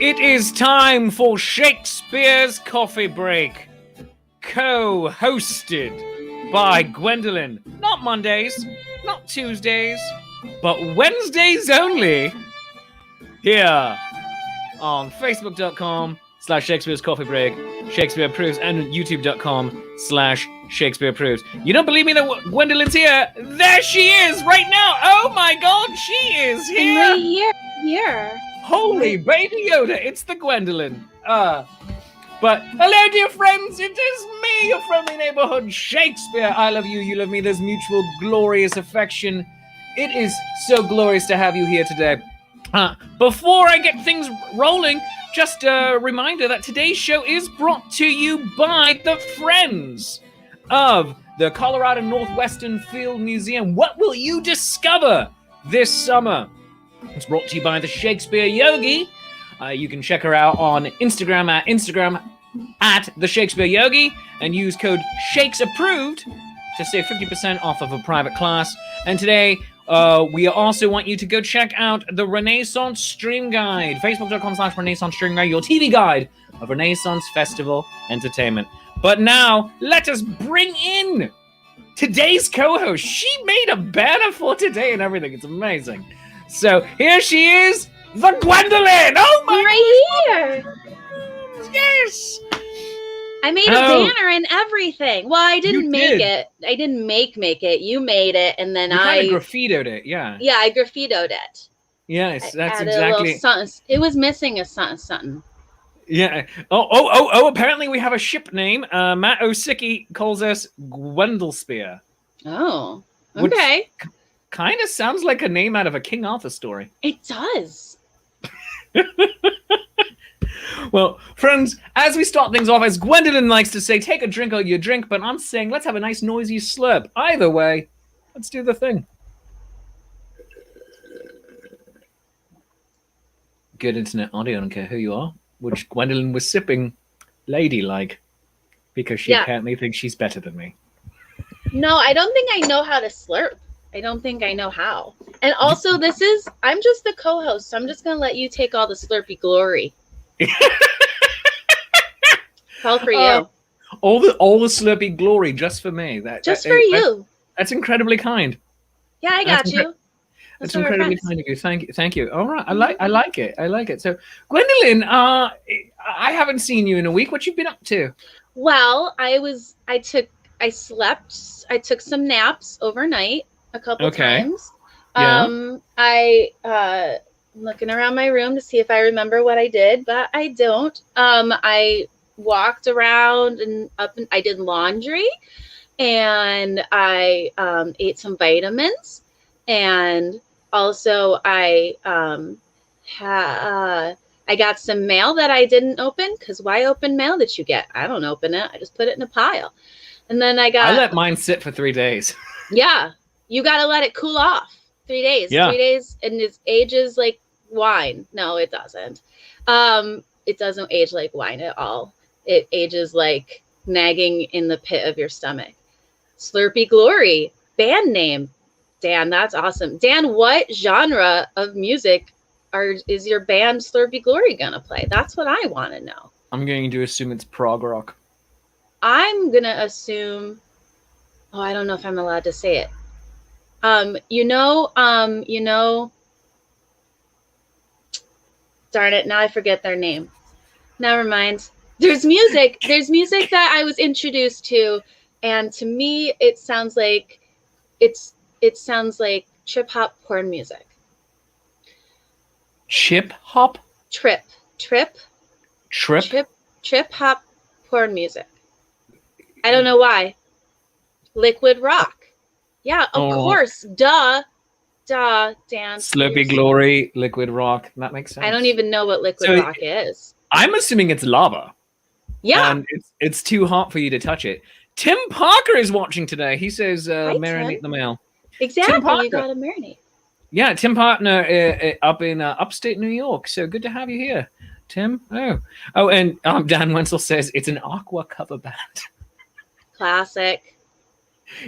It is time for Shakespeare's Coffee Break, co-hosted by Gwendolyn. Not Mondays, not Tuesdays, but Wednesdays only. Here on Facebook.com/Shakespeare's Coffee Break, Shakespeare Proves, and YouTube.com/Shakespeare Proves. You don't believe me that Gwendolyn's here? There she is right now. Oh my God, she is here. I'm right here. Holy baby Yoda, it's the Gwendolyn. But hello, dear friends, it is me, your friendly neighborhood Shakespeare. I love you, you love me. There's mutual glorious affection. It is so glorious to have you here today. Before I get things rolling, just a reminder that today's show is brought to you by the friends of the Colorado Northwestern Field Museum. What will you discover this summer? It's brought to you by the Shakespeare Yogi. You can check her out on Instagram at the Shakespeare Yogi and use code SHAKESApproved to save 50% off of a private class. And today, we also want you to go check out the Renaissance Stream Guide, Facebook.com/Renaissance Stream Guide, your TV guide of Renaissance Festival entertainment. But now, let us bring in today's co-host. She made a banner for today and everything. It's amazing. So here she is, the Gwendolyn. Oh my God. Right here. Yes. I made a banner and everything. Well, I didn't make it. I didn't make it. You made it, and then I kind of graffitoed it. Yeah. Yeah, I graffitoed it. Yes, that's added exactly. It was missing a something. Yeah. Oh! Apparently, we have a ship name. Matt Osicki calls us Gwendolspear. Oh. Okay. Kind of sounds like a name out of a King Arthur story. It does. Well, friends, as we start things off, as Gwendolyn likes to say, take a drink or your drink, but I'm saying let's have a nice noisy slurp. Either way, let's do the thing. Good internet audio, I don't care who you are, which Gwendolyn was sipping ladylike because she apparently thinks she's better than me. No, I don't think I know how to slurp. I don't think I know how. And also, I'm just the co-host, so I'm just going to let you take all the slurpy glory. All for you. All the slurpy glory just for me. For you. That's incredibly kind. Yeah, I got you. That's incredibly kind of you. Thank you. All right, I like it. So, Gwendolyn, I haven't seen you in a week. What you been up to? Well, I slept. I took some naps overnight a couple times. Yeah. I looking around my room to see if I remember what I did, but I don't. I walked around and I did laundry, and I ate some vitamins, and also I got some mail that I didn't open, because why open mail that you get? I don't open it. I just put it in a pile. And then I let mine sit for 3 days. Yeah. You got to let it cool off. 3 days. Yeah. 3 days, and it ages like wine. No, it doesn't. It doesn't age like wine at all. It ages like nagging in the pit of your stomach. Slurpy Glory, band name. Dan, that's awesome. Dan, what genre of music is your band Slurpy Glory gonna play? That's what I want to know. I'm going to assume it's prog rock. I'm gonna assume. Oh, I don't know if I'm allowed to say it. Darn it, now I forget their name. Never mind. There's music that I was introduced to, and to me it sounds like trip hop porn music. Trip hop porn music. I don't know why. Liquid rock. Yeah, of course. Duh, Dan. Slurpy Glory, liquid rock. That makes sense. I don't even know what liquid rock is. I'm assuming it's lava. Yeah. And it's too hot for you to touch it. Tim Parker is watching today. He says, marinate the mail. Exactly. You got to marinate. Yeah, Tim Partner up in upstate New York. So good to have you here, Tim. Oh, and Dan Wenzel says it's an Aqua cover band. Classic.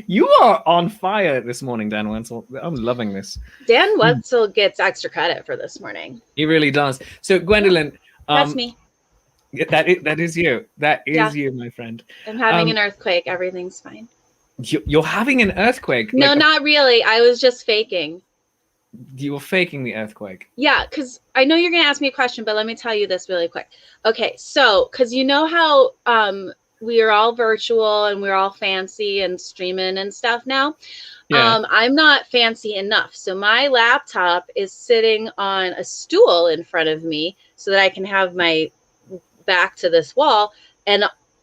You are on fire this morning, Dan Wenzel. I'm loving this. Dan Wenzel gets extra credit for this morning. He really does. So, Gwendolyn, That's me. That is you. That is Yeah. you, my friend. I'm having an earthquake. Everything's fine. You're having an earthquake? No, not really. I was just faking. You were faking the earthquake. Yeah, because I know you're going to ask me a question, but let me tell you this really quick. Okay, so because you know how we are all virtual and we're all fancy and streaming and stuff now. Yeah. I'm not fancy enough. So my laptop is sitting on a stool in front of me so that I can have my back to this wall.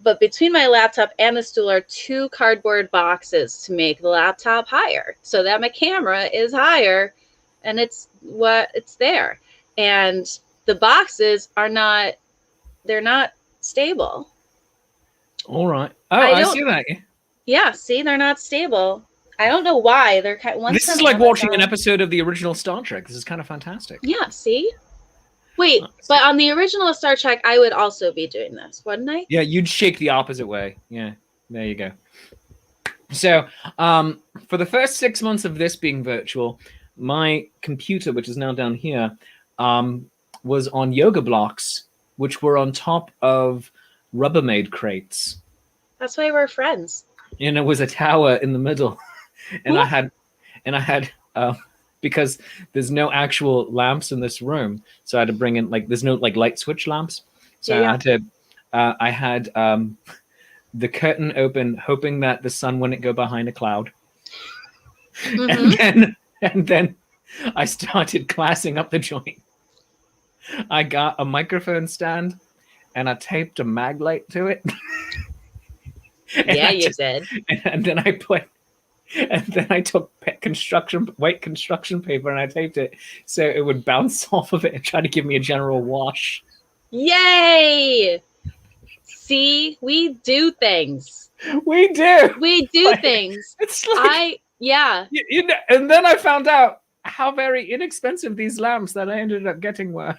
But between my laptop and the stool are 2 cardboard boxes to make the laptop higher so that my camera is higher and it's there. And the boxes they're not stable. All right. Oh, I see that. Yeah, see, they're not stable. I don't know why. They're kind of, this is like watching an episode of the original Star Trek. This is kind of fantastic. Yeah, see? Wait, but on the original Star Trek, I would also be doing this, wouldn't I? Yeah, you'd shake the opposite way. Yeah, there you go. So, for the first 6 months of this being virtual, my computer, which is now down here, was on yoga blocks, which were on top of Rubbermaid crates. That's why we're friends. And it was a tower in the middle. And I had because there's no actual lamps in this room, so I had to bring in there's no light switch lamps, so I had the curtain open, hoping that the sun wouldn't go behind a cloud, and then I started classing up the joint. I got a microphone stand and I taped a mag light to it. Yeah, you did. And then I took white construction paper and I taped it so it would bounce off of it and try to give me a general wash. Yay! See, we do things. We do. We do things. It's like and then I found out how very inexpensive these lamps that I ended up getting were.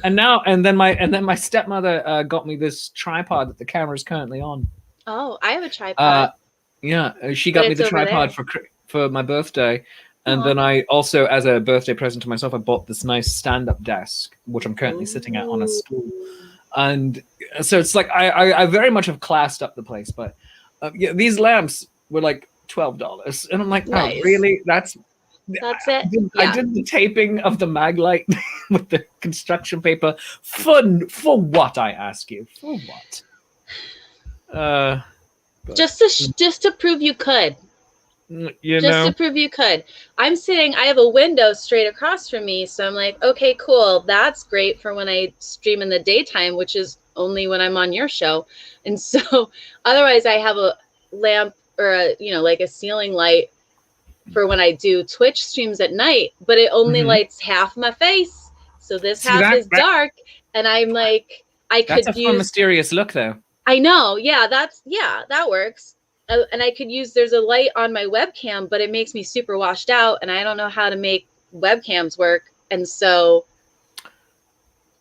And then my stepmother got me this tripod that the camera is currently on. Oh, I have a tripod. She got me the tripod for my birthday, and then I also, as a birthday present to myself, I bought this nice stand-up desk, which I'm currently sitting at on a stool. And so it's like I very much have classed up the place, but these lamps were like $12, and I'm like, nice. Oh, really? That's it. I did the taping of the mag light with the construction paper for what, I ask you? For what? Just to prove you could. To prove you could. I have a window straight across from me, so I'm like, okay, cool. That's great for when I stream in the daytime, which is only when I'm on your show. And so otherwise I have a lamp or a ceiling light for when I do Twitch streams at night, but it only lights half my face. So this half is dark, and I'm like, that's a fun, mysterious look though. I know. Yeah, that works. And I could use, there's a light on my webcam, but it makes me super washed out, and I don't know how to make webcams work. And so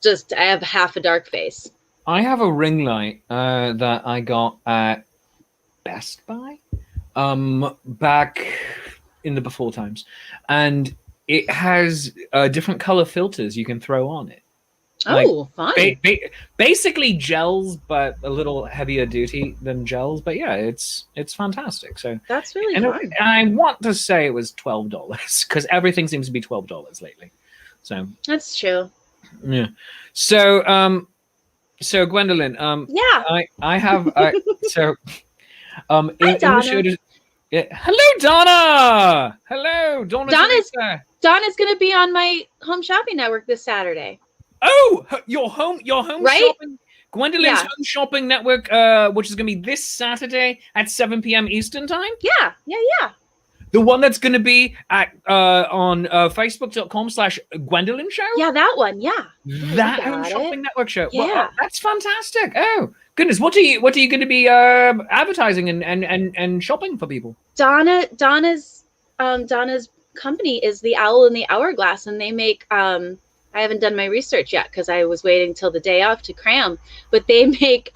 I have half a dark face. I have a ring light that I got at Best Buy back in the before times. And it has different color filters you can throw on it. Fun. Basically gels, but a little heavier duty than gels. But yeah, it's fantastic. So that's really fun. And I want to say it was $12 because everything seems to be $12 lately. So that's true. Yeah. So Gwendolyn, I have so Hi, in the show. Hello, Donna. Hello, Donna's going to be on my home shopping network this Saturday. Oh, your home right? shopping, Gwendolyn's home shopping network, which is going to be this Saturday at 7 p.m. Eastern time. Yeah. The one that's going to be at on facebook.com/Gwendolyn Show. Yeah, that one. Yeah, that home shopping network show. Yeah, well, that's fantastic. Oh goodness, what are you going to be advertising and shopping for people? Donna's company is the Owl in the Hourglass, and they make I haven't done my research yet because I was waiting till the day off to cram, but they make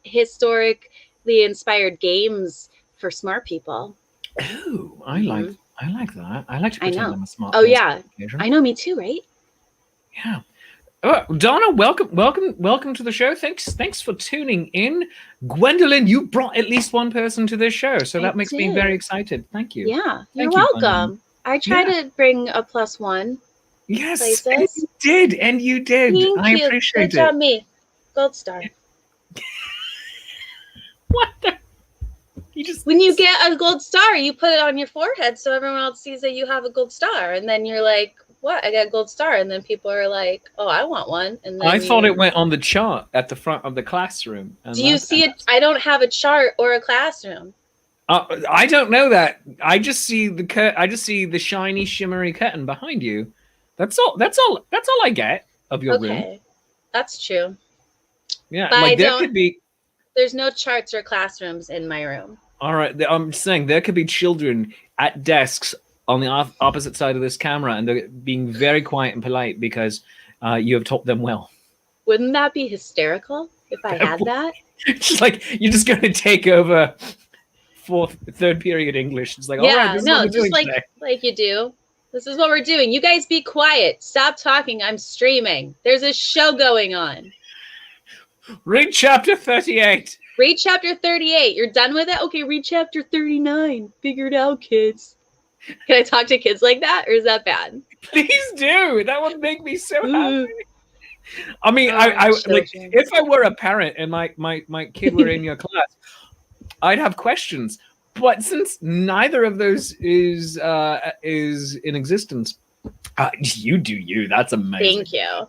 historically inspired games for smart people. Oh, I like that. I like to pretend I'm a smart person. Oh yeah, I know, me too, right? Yeah. Oh, Donna, welcome to the show. Thanks for tuning in. Gwendolyn, you brought at least one person to this show, so that makes me very excited. Thank you. Yeah, you're Thank you, welcome. Gwendolyn. I try to bring a +1. Yes, and you did. Thank I you. appreciate it. Good job, me. Gold star. What the? When you get a gold star, you put it on your forehead so everyone else sees that you have a gold star, and then you're like, "What? I got a gold star," and then people are like, "Oh, I want one." And then I thought it went on the chart at the front of the classroom. Do you see it? I don't have a chart or a classroom. I don't know that. I just see the shiny, shimmery curtain behind you. That's all I get of your room. Okay, that's true. Yeah, but like there could be. There's no charts or classrooms in my room. All right, I'm saying there could be children at desks on the opposite side of this camera, and they're being very quiet and polite because you have taught them well. Wouldn't that be hysterical if I had that? Just like you're just going to take over third period English. It's like, all right, this is what we're doing today. Like you do. This is what we're doing. You guys be quiet. Stop talking. I'm streaming. There's a show going on. Read chapter 38. Read chapter 38. You're done with it? Okay, read chapter 39. Figure it out, kids. Can I talk to kids like that, or is that bad? Please do. That would make me so happy. I mean, I like if I were a parent and my kid were in your class, I'd have questions. But since neither of those is in existence, you do you. That's amazing. Thank you.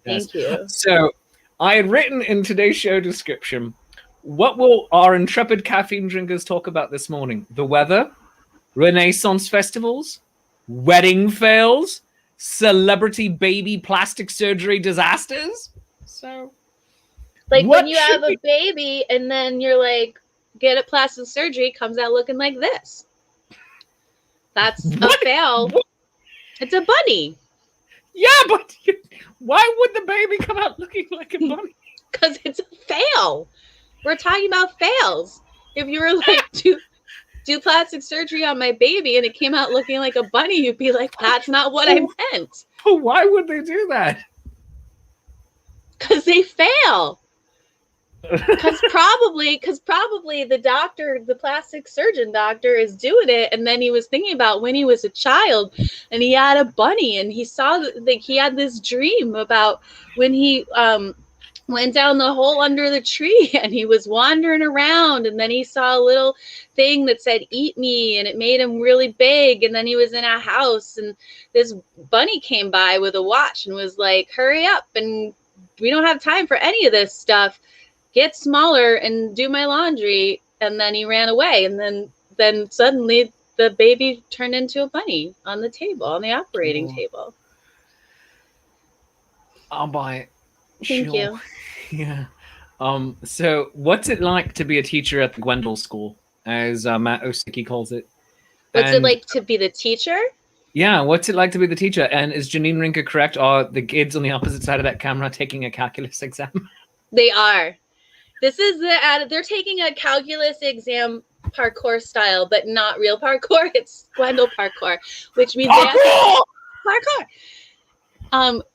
Yes. Thank you. So I had written in today's show description, what will our intrepid caffeine drinkers talk about this morning? The weather, Renaissance festivals, wedding fails, celebrity baby plastic surgery disasters. So, like when you have a baby and then you're like, get a plastic surgery, comes out looking like this. That's a fail. It's a bunny. Yeah, but why would the baby come out looking like a bunny? Because it's a fail. We're talking about fails. If you were like, do plastic surgery on my baby and it came out looking like a bunny, you'd be like, that's not what I meant. But why would they do that? Because they fail. Because probably the plastic surgeon doctor is doing it, and then he was thinking about when he was a child and he had a bunny and he saw that he had this dream about when he went down the hole under the tree and he was wandering around, and then he saw a little thing that said "eat me," and it made him really big, and then he was in a house and this bunny came by with a watch and was like, hurry up, and we don't have time for any of this stuff. Get smaller and do my laundry. And then he ran away, and then suddenly the baby turned into a bunny on the table, on the operating table. I'll buy it. Thank you. Yeah. So what's it like to be a teacher at the Gwendolyn School, as Matt Osicki calls it? What's it like to be the teacher? Yeah, what's it like to be the teacher? And is Janine Rinker correct? Are the kids on the opposite side of that camera taking a calculus exam? They are. This is they're taking a calculus exam parkour style, but not real parkour. It's Gwendolyn parkour, which means parkour.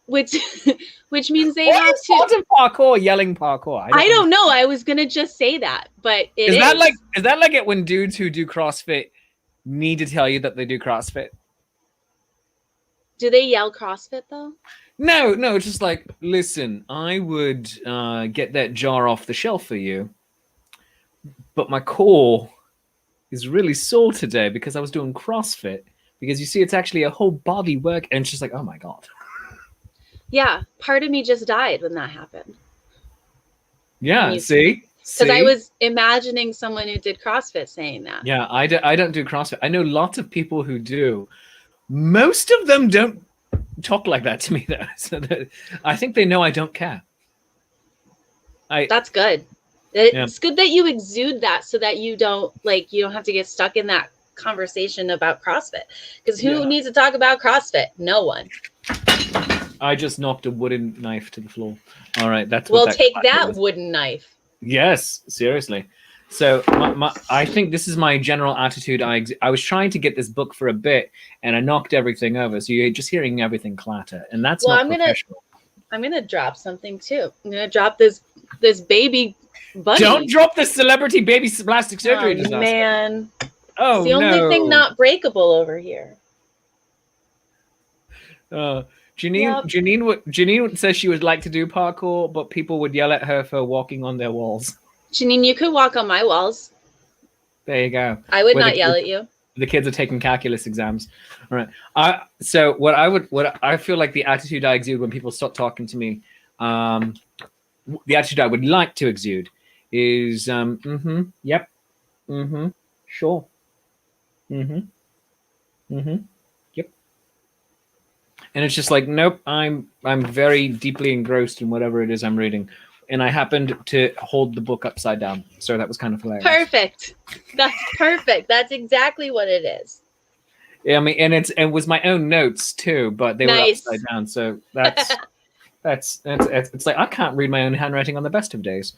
Which means they have to parkour, yelling parkour. I don't know. I was gonna just say that, but is that like it when dudes who do CrossFit need to tell you that they do CrossFit? Do they yell CrossFit though? No, it's just like, listen, I would get that jar off the shelf for you, but my core is really sore today because I was doing CrossFit. Because you see, it's actually a whole body work, and it's just like, oh my god. Yeah, part of me just died when that happened. Yeah, see? Because I was imagining someone who did CrossFit saying that. Yeah, I don't do CrossFit. I know lots of people who do. Most of them don't talk like that to me, though. So I think they know I don't care. That's good. It's good that you exude that so that you don't have to get stuck in that conversation about CrossFit. Because who needs to talk about CrossFit? No one. I just knocked a wooden knife to the floor. All right, that's well. Take that wooden knife. Yes, seriously. So I think this is my general attitude. I was trying to get this book for a bit, and I knocked everything over. So you're just hearing everything clatter, and that's not professional. I'm gonna drop something too. I'm gonna drop this baby bunny. Don't drop the celebrity baby plastic surgery disaster. Man. Oh, it's the only thing not breakable over here. Janine says she would like to do parkour, but people would yell at her for walking on their walls. Janine, you could walk on my walls. There you go. I would not yell at you. The kids are taking calculus exams. All right. So what I feel like the attitude I exude when people stop talking to me, the attitude I would like to exude is, yep, sure, yep. And it's just like, nope, I'm very deeply engrossed in whatever it is I'm reading. And I happened to hold the book upside down. So that was kind of hilarious. Perfect. That's perfect. That's exactly what it is. Yeah, I mean, and it was my own notes too, but they were upside down. So that's it's like I can't read my own handwriting on the best of days.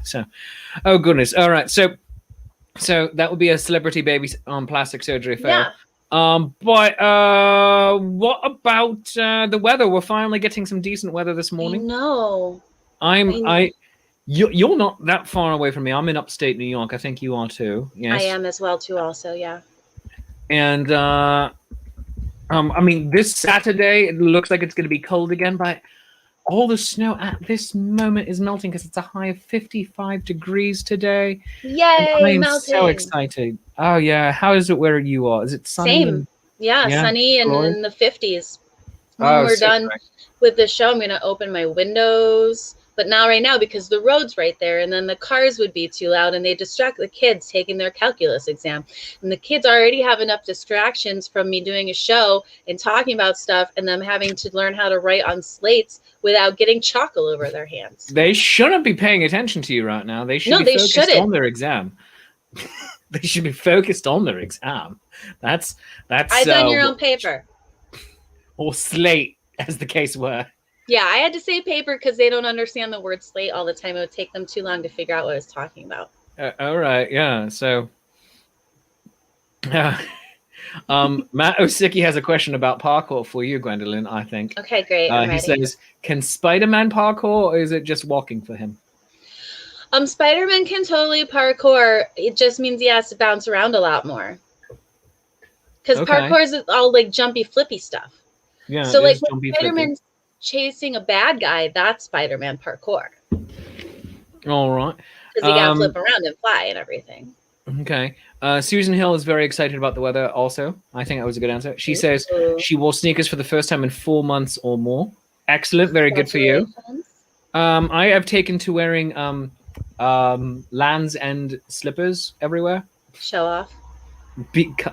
So, oh goodness. All right. So that would be a celebrity baby plastic surgery fail. Yeah. But what about the weather? We're finally getting some decent weather this morning. No. You're not that far away from me. I'm in upstate New York. I think you are too. Yes. I am as well too. Also, yeah. And I mean, this Saturday it looks like it's going to be cold again, but all the snow at this moment is melting because it's a high of 55 degrees today. Yay! I'm so excited. Oh yeah, how is it where you are? Is it sunny? Same. Yeah, sunny and in the 50s. When we're done with the show, I'm going to open my windows. But not right now because the road's right there, and then the cars would be too loud and they distract the kids taking their calculus exam. And the kids already have enough distractions from me doing a show and talking about stuff and them having to learn how to write on slates without getting chalk all over their hands. They shouldn't be paying attention to you right now. They should be focused on their exam. They should be focused on their exam. That's I've done your own paper. Or slate, as the case were. Yeah, I had to say paper because they don't understand the word slate all the time. It would take them too long to figure out what I was talking about. All right, yeah. So, Matt Osicki has a question about parkour for you, Gwendolyn, I think. Okay, great. He says, can Spider-Man parkour, or is it just walking for him? Spider-Man can totally parkour. It just means he has to bounce around a lot more. Because parkour is all like jumpy, flippy stuff. Yeah. So like when Spider-Man's chasing a bad guy, that's Spider-Man parkour. All right. Because he got to flip around and fly and everything. Okay. Susan Hill is very excited about the weather also. I think that was a good answer. She says she wore sneakers for the first time in 4 months or more. Excellent. Very good for you. I have taken to wearing Land's End slippers everywhere. Show off.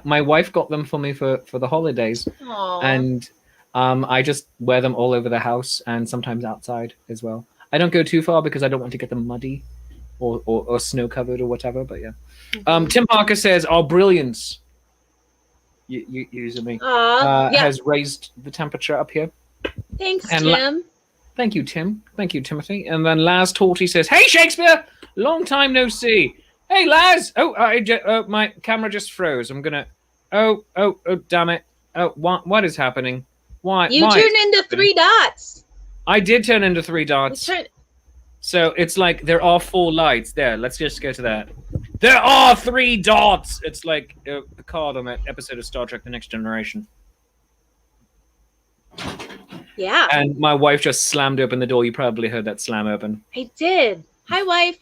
My wife got them for me for the holidays. Aww. And I just wear them all over the house and sometimes outside as well. I don't go too far because I don't want to get them muddy or snow covered or whatever. But yeah, Tim Parker says our brilliance using has raised the temperature up here. Thanks, Tim. Thank you, Tim. Thank you, Timothy. And then Laz Torty says, "Hey, Shakespeare, long time no see. Hey, Laz. Oh, my camera just froze. I'm gonna. Oh, damn it. Oh, what is happening? Why? You turned into 3 dots. I did turn into 3 dots. So it's like there are 4 lights there. Let's just go to that. There are 3 dots. It's like a card on that episode of Star Trek: The Next Generation. Yeah. And my wife just slammed open the door. You probably heard that slam open. I did. Hi, wife.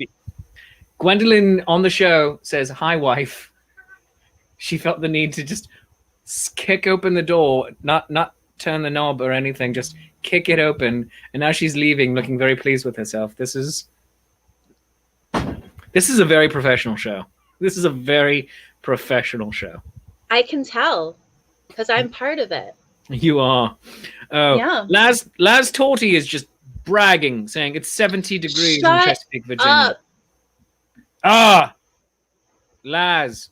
Gwendolyn on the show says, "Hi, wife." She felt the need to just kick open the door, not turn the knob or anything, just kick it open, and now she's leaving looking very pleased with herself. This is a very professional show. This is a very professional show. I can tell because I'm part of it. You are. Oh, yeah. Laz Torty is just bragging, saying it's 70 degrees in Chesapeake, Virginia. Laz.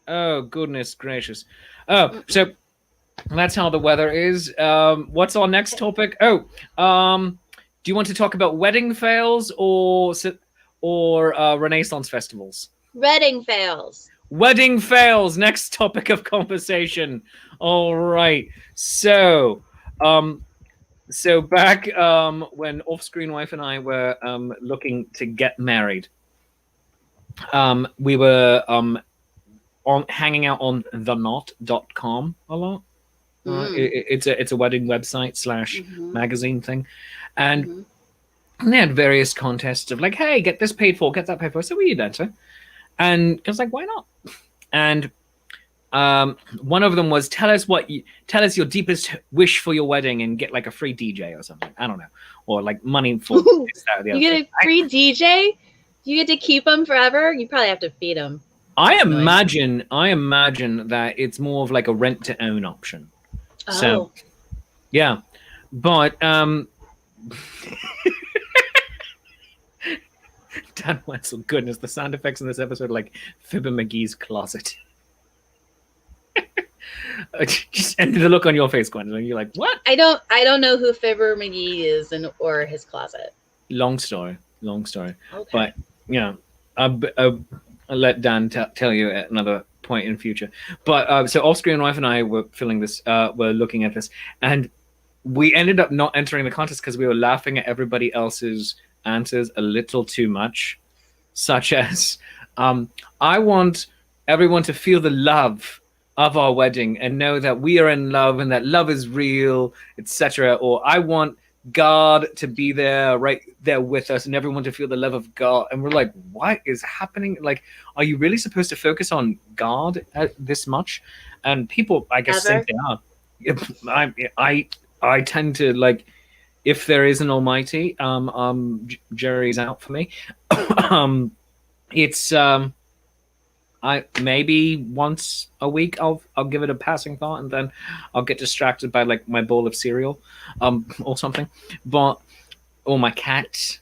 Oh, goodness gracious. Oh, so that's how the weather is. What's our next topic? Do you want to talk about wedding fails or Renaissance festivals? Wedding fails. Wedding fails. Next topic of conversation. All right. So, So back when off-screen wife and I were looking to get married, we were hanging out on thenot.com a lot. It's a wedding website slash magazine thing, and they had various contests of like, hey, get this paid for, get that paid for. So we'd enter, and I was like, why not? And one of them was tell us your deepest wish for your wedding and get like a free DJ or something. I don't know, or like money for this, that, or the other. You get a free DJ? You get to keep them forever? You probably have to feed them. I imagine that it's more of like a rent to own option. Oh. So, yeah, but Dan Wenzel, goodness, the sound effects in this episode are like Fibber McGee's closet. And the look on your face, Gwendolyn, you're like, what? I don't know who Fibber McGee is or his closet. Long story. Okay. But yeah, I'll let Dan tell you at another point in future. But so off-screen wife and I were were looking at this, and we ended up not entering the contest because we were laughing at everybody else's answers a little too much, such as I want everyone to feel the love of our wedding and know that we are in love and that love is real, etc. Or I want God to be there, right there with us, and everyone to feel the love of God. And we're like, what is happening? Like, are you really supposed to focus on God this much? And people, I guess, think they are. I tend to like, if there is an Almighty, Jerry's out for me. It's I maybe once a week I'll give it a passing thought, and then I'll get distracted by like my bowl of cereal, or something, or my cat.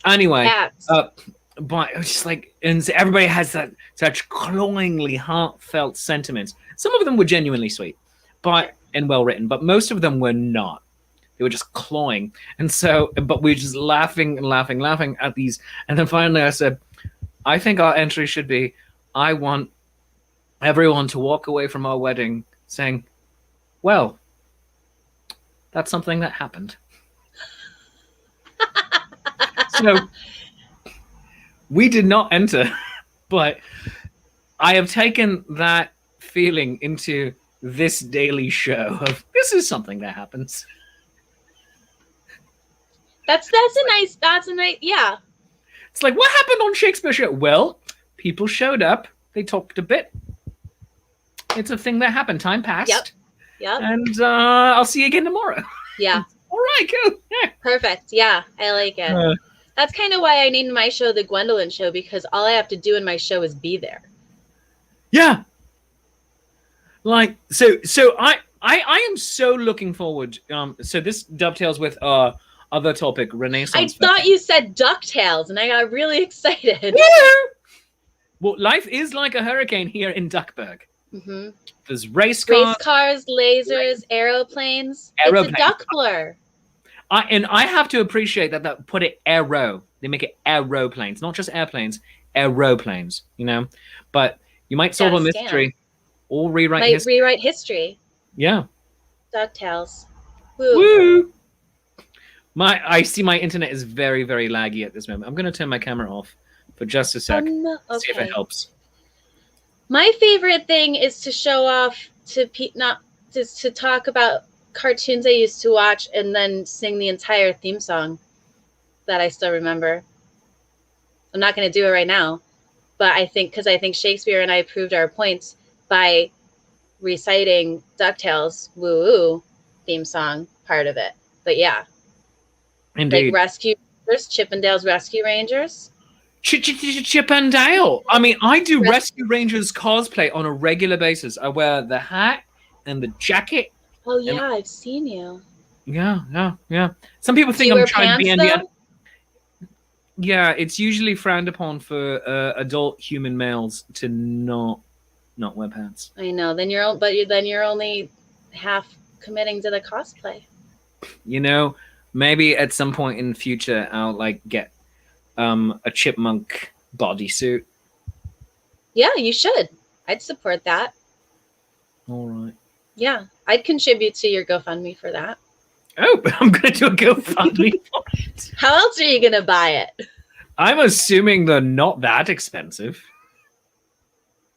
Anyway, but it's just like, and everybody has such cloyingly heartfelt sentiments. Some of them were genuinely sweet, and well written, but most of them were not. They were just cloying, and so, but we were just laughing at these, and then finally I said, I think our entry should be, I want everyone to walk away from our wedding saying, well, that's something that happened. So we did not enter, but I have taken that feeling into this daily show of this is something that happens. That's a nice, yeah. It's like, what happened on Shakespeare Show? Well, people showed up. They talked a bit. It's a thing that happened. Time passed. Yep. And I'll see you again tomorrow. Yeah. All right, cool. Yeah. Perfect. Yeah, I like it. That's kind of why I named my show The Gwendolyn Show, because all I have to do in my show is be there. Yeah. Like, so I am so looking forward. So this dovetails with other topic, Renaissance. I thought you said DuckTales, and I got really excited. Woo! Well, life is like a hurricane here in Duckburg. Mm-hmm. There's race cars, lasers, aeroplanes. It's a duck blur. And I have to appreciate that put it aero. They make it aeroplanes, not just airplanes, aeroplanes, you know? But you might solve a mystery or rewrite history. Rewrite history. Yeah. DuckTales. Woo. Woo! I see my internet is very, very laggy at this moment. I'm going to turn my camera off for just a sec. Okay. See if it helps. My favorite thing is to show off to talk about cartoons I used to watch and then sing the entire theme song that I still remember. I'm not going to do it right now, but I think Shakespeare and I proved our points by reciting DuckTales Woo Woo theme song part of it. But yeah. Indeed. Like Chippendale's Rescue Rangers. Chippendale. I mean, I do Rescue Rangers cosplay on a regular basis. I wear the hat and the jacket. Oh yeah, I've seen you. Yeah. Some people think I'm trying to be Indiana. Yeah, it's usually frowned upon for adult human males to not wear pants. I know. Then you're only half committing to the cosplay. You know, maybe at some point in the future I'll like get a chipmunk bodysuit. Yeah, you should. I'd support that. All right. Yeah, I'd contribute to your GoFundMe for that. Oh, I'm going to do a GoFundMe for it. How else are you gonna buy it? I'm assuming they're not that expensive.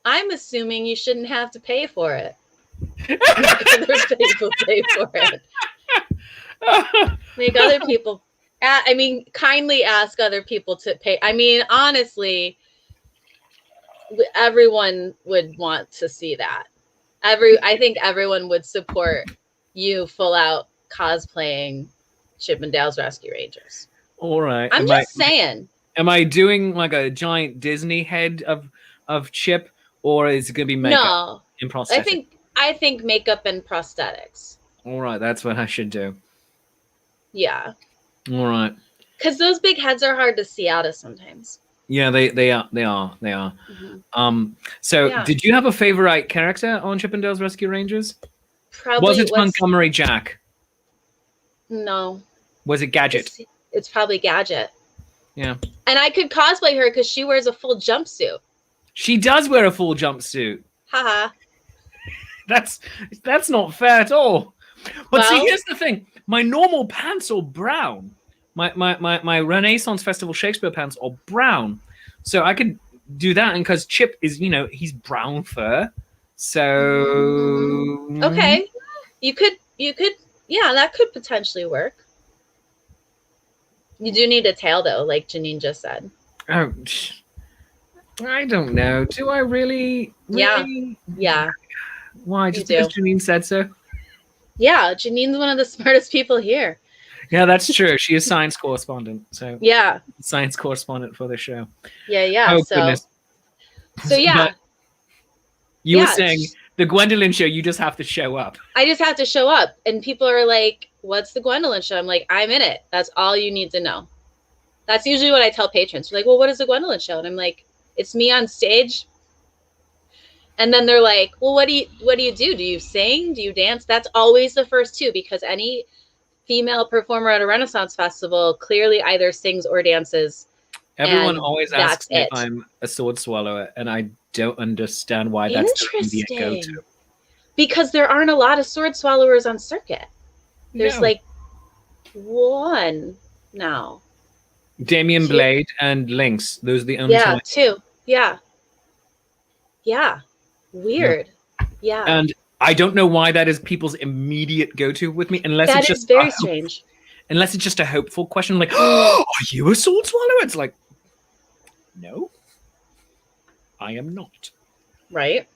I'm assuming you shouldn't have to pay for it. Other people pay for it. Make other people. I mean, kindly ask other people to pay. I mean, honestly, everyone would want to see that. I think everyone would support you full out cosplaying Chippendales Rescue Rangers. All right. I'm just saying. Am I doing like a giant Disney head of Chip, or is it going to be makeup No, and prosthetics? I think makeup and prosthetics. All right, that's what I should do. Yeah. All right. Because those big heads are hard to see out of sometimes. Yeah, they are. Mm-hmm. So Yeah. did you have a favorite character on Chippendales Rescue Rangers? Probably Was it Montgomery Jack? No. Was it Gadget? It's probably Gadget. Yeah. And I could cosplay her because she wears a full jumpsuit. She does wear a full jumpsuit. Haha. That's not fair at all. But see, Well- here's the thing. My normal pants are brown. My Renaissance Festival Shakespeare pants are brown. So I could do that, and because Chip is, he's brown fur. So Okay. You could yeah, that could potentially work. You do need a tail though, like Janine just said. Oh, I don't know. Do I really? Yeah. Really? Yeah. Why? Just because Janine said so? Yeah, Janine's one of the smartest people here. Yeah, that's true. She is science correspondent. So Yeah. science correspondent for the show. Yeah. Oh, So goodness. yeah. But you were Yeah, saying the Gwendolyn Show, you just have to show up. I just have to show up, and people are like, "What's the Gwendolyn Show?" I'm like, "I'm in it. That's all you need to know." That's usually what I tell patrons. They're like, "Well, what is the Gwendolyn Show?" And I'm like, "It's me on stage." And then they're like, "Well, what do you do? Do you sing? Do you dance?" That's always the first two, because any female performer at a Renaissance festival clearly either sings or dances. Everyone And always asks that's me it. if I'm a sword swallower, and I don't understand why that's going to be a Interesting. go-to. Because there aren't a lot of sword swallowers on circuit. There's No. like one now. Damien Two. Blade and Lynx. Those are the only Yeah, two. two. Yeah. Yeah. Weird. Yeah. And I don't know why that is people's immediate go-to with me, unless That it's is just very strange. Unless it's just a hopeful question, like, "Oh, are you a sword swallower?" It's like, no, I am not. Right?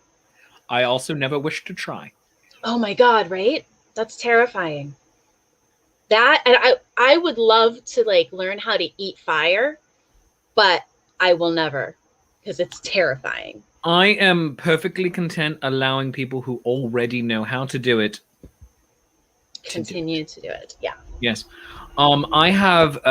I also never wish to try. Oh my God, right? That's terrifying. That, and I would love to like learn how to eat fire, but I will never, because it's terrifying. I am perfectly content allowing people who already know how to do it Continue to do it. Yeah. Yes. I have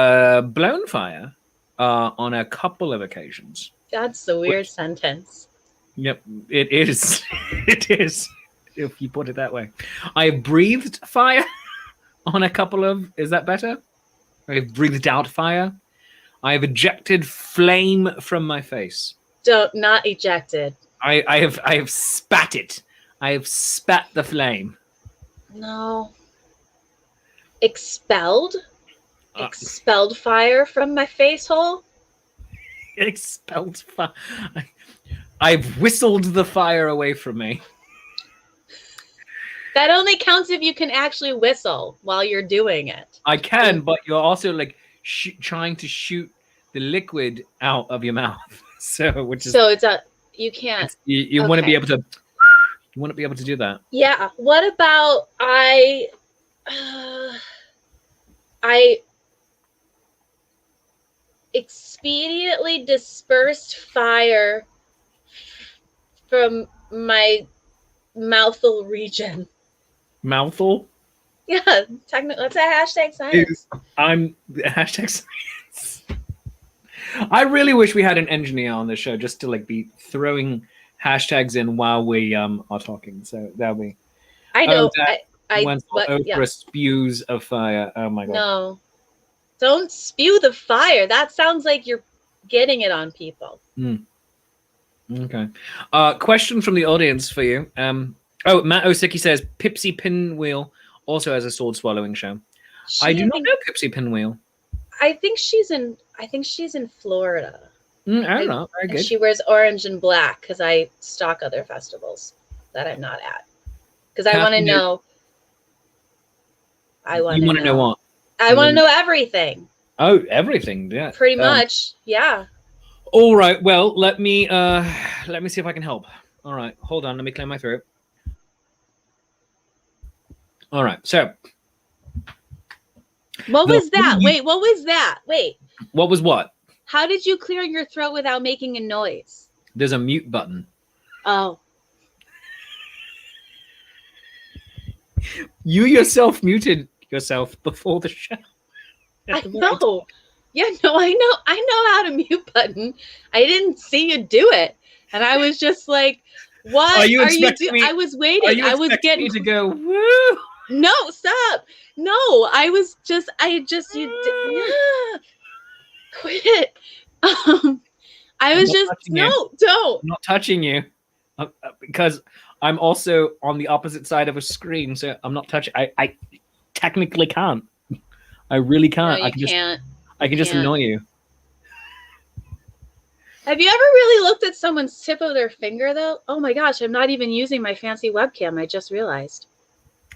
blown fire on a couple of occasions. That's the weird sentence. Yep, it is. It is, if you put it that way. I breathed fire on a couple of... Is that better? I've breathed out fire. I have ejected flame from my face. Not ejected. I have spat it. I have spat the flame. No. Expelled fire from my face hole. Expelled fire. I've whistled the fire away from me. That only counts if you can actually whistle while you're doing it. I can, but you're also like trying to shoot the liquid out of your mouth. So, which is So it's you can't. You want to be Okay. able to. You want to be able to do that. Yeah. What about I expediently dispersed fire from my mouthful region. Mouthful. Yeah, technically, that's a hashtag science. I'm hashtag science. I really wish we had an engineer on the show just to like be throwing hashtags in while we are talking. So that'll be. I know. When Oprah spews of fire. Oh my god. No, don't spew the fire. That sounds like you're getting it on people. Okay. Question from the audience for you. Matt Osicki says Pipsy Pinwheel also has a sword swallowing show. I do not know Pipsy Pinwheel. I think she's in Florida. I don't know. Very And good. she wears orange and black because I stalk other festivals that I'm not at. Because I want to know. You want to know what? I want to know everything. Oh, everything. Yeah. Pretty much. Yeah. All right. Well, let me see if I can help. All right. Hold on. Let me clear my throat. All right. So. What was that? Wait, what was that? Wait. What was what? How did you clear your throat without making a noise? There's a mute button. Oh. You yourself muted yourself before the show. I know. Yeah, no, I know how to mute button. I didn't see you do it. And I was just like, what are you doing? I was waiting. I was getting to go, woo. No, stop. No, you quit it. I was just, no, don't. I'm not touching you because I'm also on the opposite side of a screen. So I'm not touching. I technically can't. I really can't. No, you can't. I can just annoy you. Have you ever really looked at someone's tip of their finger though? Oh my gosh, I'm not even using my fancy webcam. I just realized.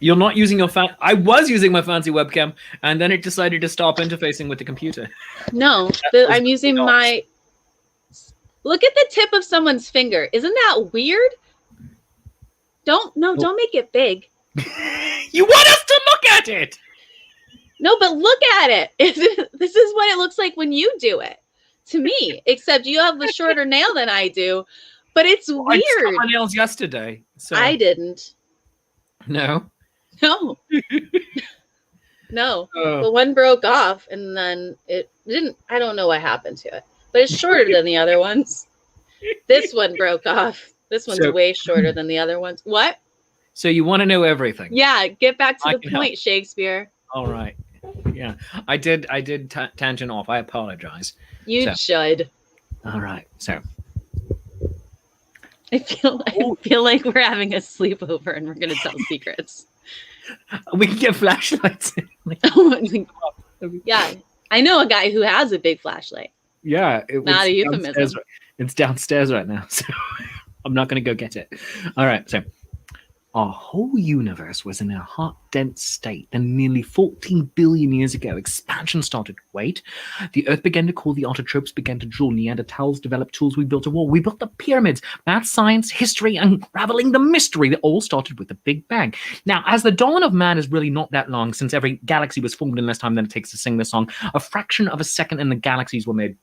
You're not using your I was using my fancy webcam, and then it decided to stop interfacing with the computer. No, I'm using my. Look at the tip of someone's finger. Isn't that weird? Don't make it big. You want us to look at it? No, but look at it. This is what it looks like when you do it. To me, except you have the shorter nail than I do. But it's weird. I cut my nails yesterday. So. I didn't. No. No. No. The one broke off and then it didn't. I don't know what happened to it. But it's shorter than the other ones. This one broke off. This one's way shorter than the other ones. What? So you want to know everything? Yeah. Get back to the point, Shakespeare. All right. Yeah. I did tangent off. I apologize. You should. All right. So. I feel like we're having a sleepover and we're going to tell secrets. We can get flashlights. Yeah. I know a guy who has a big flashlight. Yeah. Not a euphemism. It's downstairs right now. So I'm not going to go get it. All right. So. Our whole universe was in a hot, dense state. Then nearly 14 billion years ago, expansion started. Wait. The Earth began to cool, the autotrophs began to drool, Neanderthals developed tools, we built a wall, we built the pyramids, math, science, history, unraveling the mystery that all started with the Big Bang. Now, as the dawn of man is really not that long, since every galaxy was formed in less time than it takes to sing the song, a fraction of a second and the galaxies were made.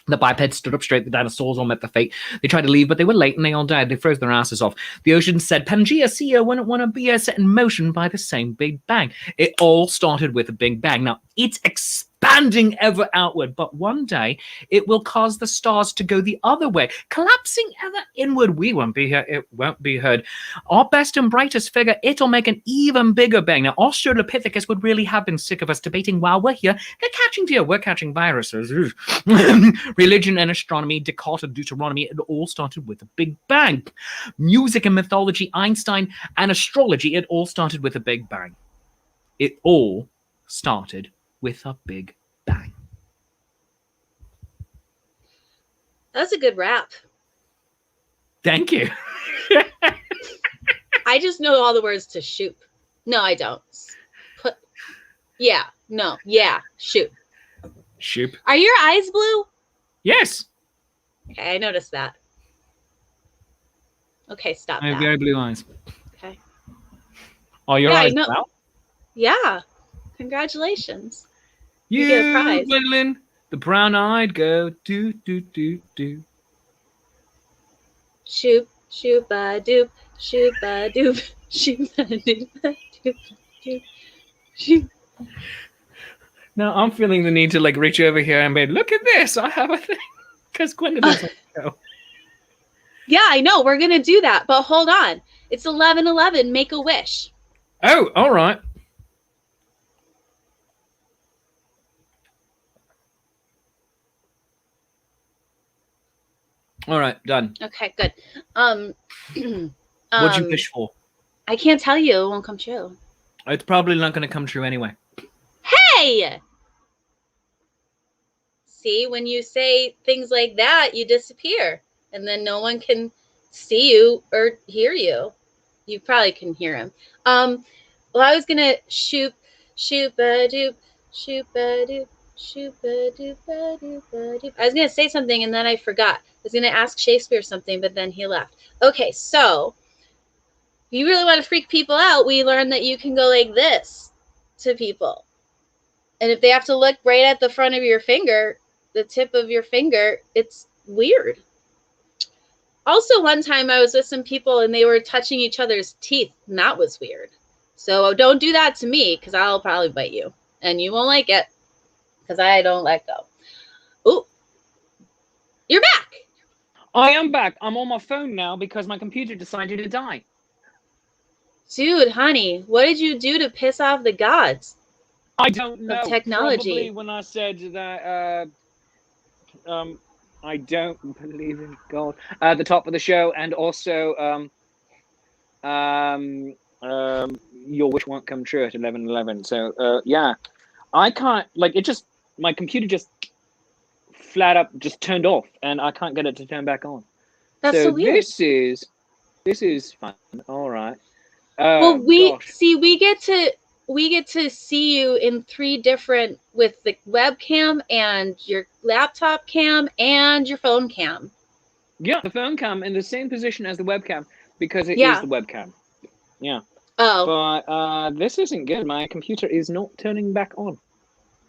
The bipeds stood up straight, the dinosaurs all met the fate. They tried to leave, but they were late and they all died. They froze their asses off. The ocean said, Pangea, see wouldn't want to be set in motion by the same Big Bang. It all started with a Big Bang. Now, it's expanding ever outward, but one day it will cause the stars to go the other way, collapsing ever inward. We won't be here, it won't be heard. Our best and brightest figure, it'll make an even bigger bang. Now, Australopithecus would really have been sick of us debating while we're here. They're catching deer, we're catching viruses. Religion and astronomy, Descartes and Deuteronomy, it all started with a Big Bang. Music and mythology, Einstein and astrology, it all started with a Big Bang. It all started with a Big Bang. That's a good rap. Thank you. I just know all the words to shoot. No, I don't. Shoot. Shoot. Are your eyes blue? Yes. Okay, I noticed that. Okay, stop I have that. very blue eyes. Okay. Are your eyes blue? Yeah. Congratulations. You get a prize. Gwendolyn, the brown-eyed girl. Do, do, do, do. Shoop, shoop-a-doop, shoop-a-doop, shoop-a-doop, doop, shoop. Now I'm feeling the need to reach over here and be, look at this, I have a thing. Because Gwendolyn's on the show. Yeah, I know. We're going to do that. But hold on. It's 11:11. Make a wish. Oh, all right. All right, done. Okay, good. What'd you wish for? I can't tell you. It won't come true. It's probably not going to come true anyway. Hey! Hey! See, when you say things like that, you disappear. And then no one can see you or hear you. You probably can hear him. Well, I was going to shoot ba doop, shoot ba doop, shoot ba doop, ba doop, ba doop. I was going to say something and then I forgot. I was going to ask Shakespeare something, but then he left. Okay, so if you really want to freak people out, we learned that you can go like this to people. And if they have to look right at the front of your finger, the tip of your finger, it's weird. Also, one time I was with some people and they were touching each other's teeth, and that was weird. So don't do that to me, because I'll probably bite you. And you won't like it, because I don't let go. Oh, you're back. I am back. I'm on my phone now because my computer decided to die. Dude, honey, what did you do to piss off the gods? I don't know. Technology. Probably when I said that I don't believe in God at the top of the show, and also your wish won't come true at 11:11. So yeah, I can't, like, it just, my computer just flat up just turned off, and I can't get it to turn back on. That's so weird. This is fun. All right. Well, we get to see you in 3 different, with the webcam and your laptop cam and your phone cam. Yeah, the phone cam in the same position as the webcam, because it is the webcam. Yeah. Oh. But this isn't good. My computer is not turning back on.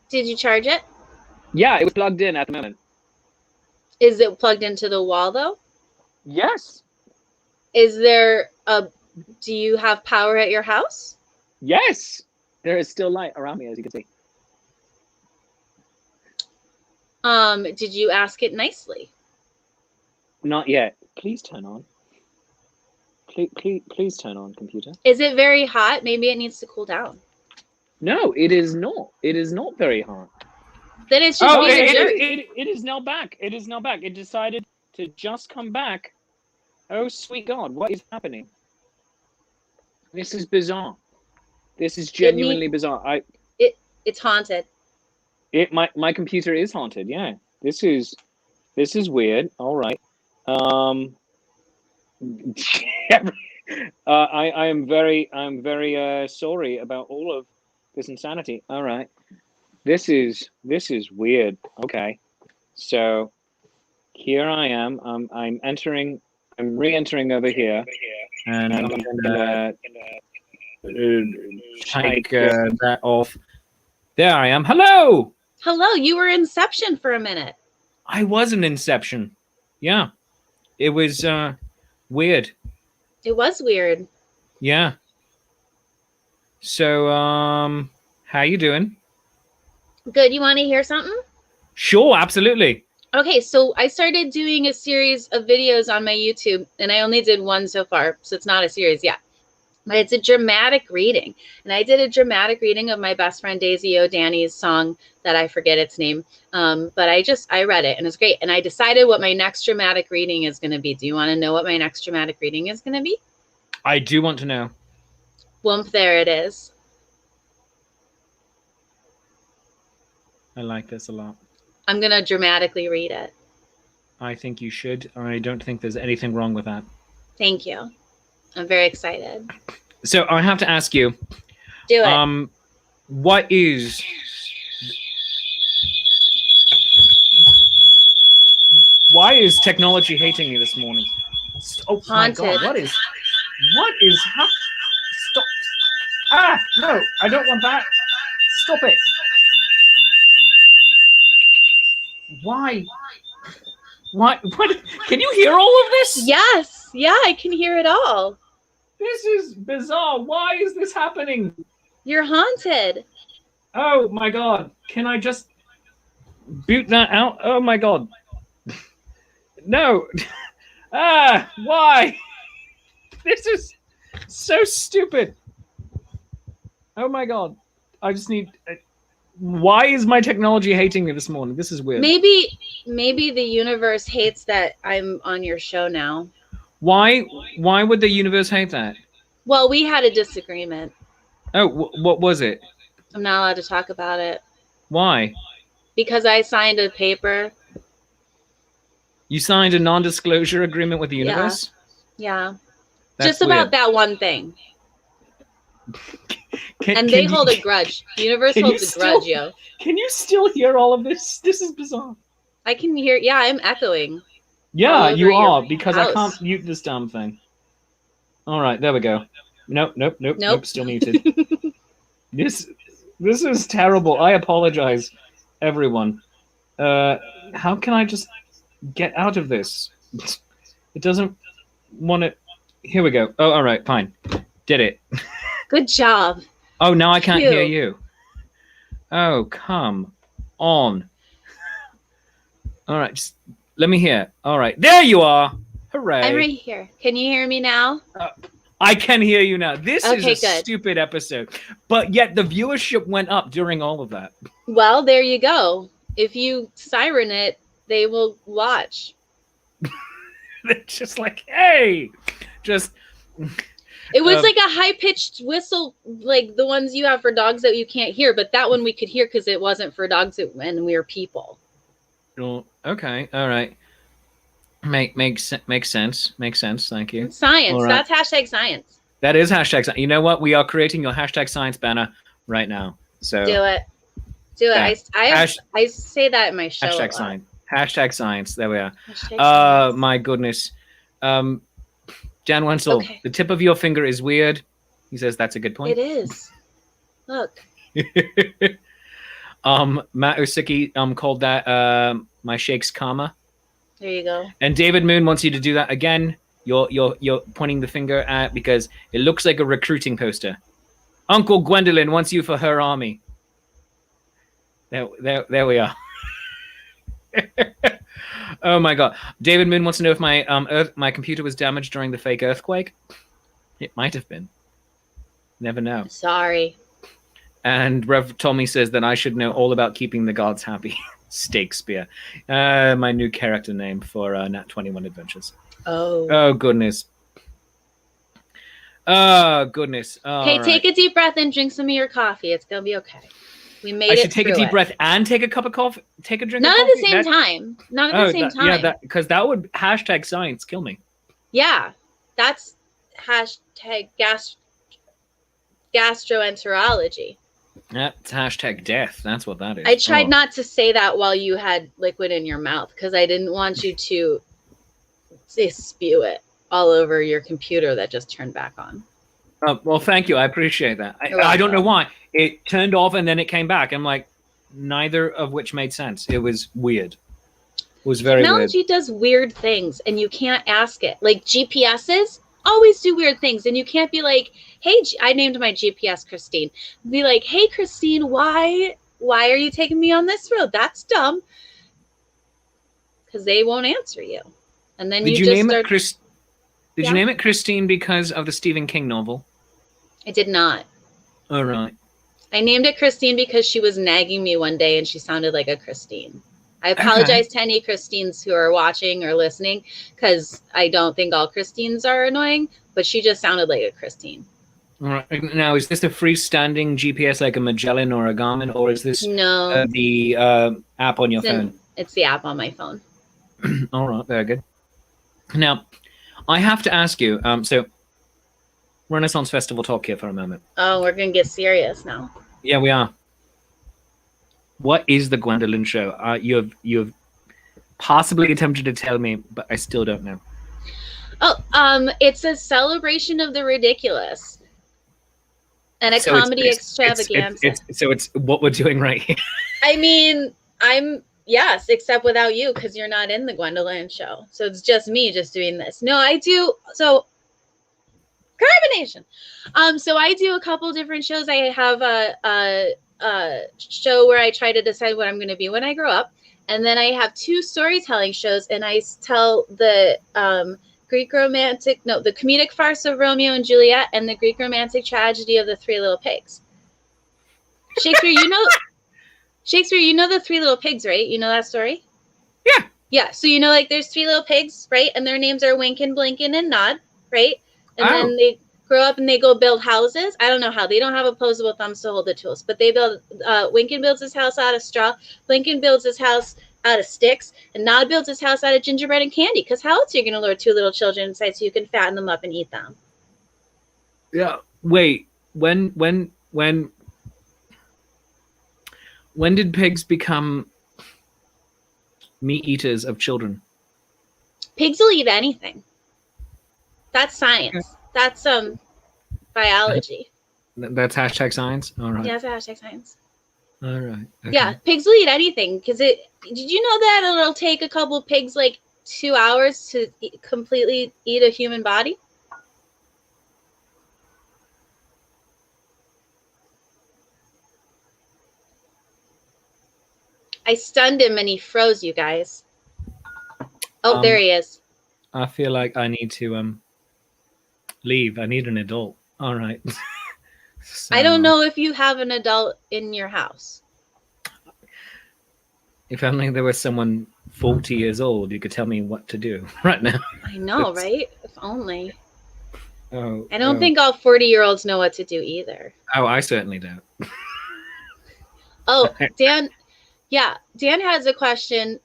Did you charge it? Yeah, it was plugged in at the moment. Is it plugged into the wall though? Yes. Do you have power at your house? Yes. There is still light around me, as you can see. Did you ask it nicely? Not yet. Please turn on. Please turn on, computer. Is it very hot? Maybe it needs to cool down. No, it is not. It is not very hot. Then it's just it is now back. It is now back. It decided to just come back. Oh, sweet God, what is happening? This is bizarre. This is genuinely bizarre. It's haunted. My computer is haunted. Yeah, this is weird. All right. I am very sorry about all of this insanity. All right. This is weird. Okay. So here I am. I'm re-entering over here, and I'm gonna take that off. There I am. Hello. Hello. You were Inception for a minute. I was in Inception. Yeah. It was weird. It was weird. Yeah. So how you doing? Good. You want to hear something? Sure, absolutely. Okay, so I started doing a series of videos on my YouTube, and I only did one so far, so it's not a series yet. But it's a dramatic reading. And I did a dramatic reading of my best friend Daisy O'Danny's song that I forget its name. But I read it, and it's great. And I decided what my next dramatic reading is going to be. Do you want to know what my next dramatic reading is going to be? I do want to know. Whoomp, there it is. I like this a lot. I'm going to dramatically read it. I think you should. I don't think there's anything wrong with that. Thank you. I'm very excited. So I have to ask you. Do it. What is... Why is technology hating me this morning? Oh haunted. My God! What is happening? Stop! Ah, no! I don't want that. Stop it! Why? What? Can you hear all of this? Yes. Yeah, I can hear it all. This is bizarre. Why is this happening? You're haunted. Oh my God! Can I just boot that out? Oh my God! No! Ah! Why? This is so stupid. Oh my God! I just need. Why is my technology hating me this morning? This is weird. Maybe the universe hates that I'm on your show now. Why would the universe hate that? Well, we had a disagreement. Oh, what was it? I'm not allowed to talk about it. Why? Because I signed a paper. You signed a non-disclosure agreement with the universe? Yeah. That's Just about weird. that one thing. Can They you- hold a grudge. The universe Can you holds a still- grudge, yo. Can you still hear all of this? This is bizarre. I can hear. Yeah, I'm echoing. Yeah, All you over your are, because I house. can't mute this damn thing. All right, there we go. Nope, Nope. still muted. This is terrible. I apologize, everyone. How can I just get out of this? It doesn't want to. Here we go. Oh, all right, fine. Did it. Good job. Oh, now I can't hear Phew. you. Oh, come on. All right, just let me hear. All right, there you are. Hooray. I'm right here. Can you hear me now? I can hear you now. This is Okay, a good. stupid episode. But yet the viewership went up during all of that. Well, there you go. If you siren it, they will watch. They're just like, hey, just. It was like a high-pitched whistle, like the ones you have for dogs that you can't hear, but that one we could hear because it wasn't for dogs and we were people. Oh, okay, all right. Makes sense. Makes sense. Thank you. It's science. All right. That's hashtag science. That is hashtag science. You know what? We are creating your hashtag science banner right now. So Do it. Do it. Yeah. I say that in my show. hashtag science. Hashtag science. There we are. Hashtag science. My goodness. Jan Wenzel, Okay. the tip of your finger is weird. He says that's a good point. It is. Look. Matt Osicki called that my shake's karma. There you go. And David Moon wants you to do that again. You're pointing the finger at because it looks like a recruiting poster. Uncle Gwendolyn wants you for her army. There we are. Oh my god. David Moon wants to know if my computer was damaged during the fake earthquake. It might have been. Never know. Sorry. And Rev Tommy says that I should know all about keeping the gods happy. Shakespeare. My new character name for Nat 21 Adventures. Oh goodness. Oh goodness. Okay, take a deep breath and drink some of your coffee. It's gonna be okay. We made it. I should take a through deep breath and take a cup of coffee. Take a drink. Not of at coffee? the same time. Not at the same time. Yeah, because that would hashtag science kill me. Yeah, that's hashtag gastroenterology. That's hashtag death. That's what that is. I tried not to say that while you had liquid in your mouth because I didn't want you to spew it all over your computer that just turned back on. Well, thank you. I appreciate that. I don't know why. It turned off and then it came back. I'm like, neither of which made sense. It was weird. It was very Technology does weird things and you can't ask it. Like GPSs always do weird things and you can't be like, hey, I named my GPS Christine. Be like, hey, Christine, why are you taking me on this road? That's dumb. Because they won't answer you. And then Did you name it Christine because of the Stephen King novel? I did not. All right. I named it Christine because she was nagging me one day and she sounded like a Christine. I apologize to any Christines who are watching or listening because I don't think all Christines are annoying, but she just sounded like a Christine. All right. Now, is this a freestanding GPS like a Magellan or a Garmin, or is this No. The app on your phone? It's the app on my phone. All right. Very good. Now, I have to ask you, so Renaissance Festival talk here for a moment. Oh, we're going to get serious now. Yeah, we are. What is the Gwendolyn Show? You've possibly attempted to tell me, but I still don't know. Oh, it's a celebration of the ridiculous and a comedy extravaganza. It's what we're doing right here. I mean, yes, except without you because you're not in the Gwendolyn Show. So it's just me just doing this. No, I do. So carbonation. So I do a couple different shows. I have a show where I try to decide what I'm going to be when I grow up. And then I have 2 storytelling shows and I tell the the comedic farce of Romeo and Juliet and the Greek romantic tragedy of the 3 Little Pigs. Shakespeare, you know the 3 Little Pigs, right? You know that story? Yeah. Yeah. So there's 3 little pigs, right? And their names are Wynken, Blinken, and Nod, right? And then they grow up and they go build houses. I don't know how. They don't have opposable thumbs to hold the tools, but they build. Winkin builds his house out of straw. Lincoln builds his house out of sticks, and Nod builds his house out of gingerbread and candy. Because how else are you going to lure two little children inside so you can fatten them up and eat them? Yeah. Wait. When did pigs become meat eaters of children? Pigs will eat anything. That's science. Okay. That's biology. That's hashtag science. All right. Yeah, that's hashtag science. All right. Okay. Yeah, pigs will eat anything because it. Did you know that it'll take a couple pigs like 2 hours to completely eat a human body? I stunned him and he froze, you guys. Oh, there he is. I feel like I need to leave. I need an adult. All right. So, I don't know if you have an adult in your house. If only there was someone 40 years old who could tell me what to do right now. I know, right? If only. Oh, I don't think all 40-year-olds know what to do either. Oh, I certainly don't. Oh, Dan. Yeah, Dan has a question.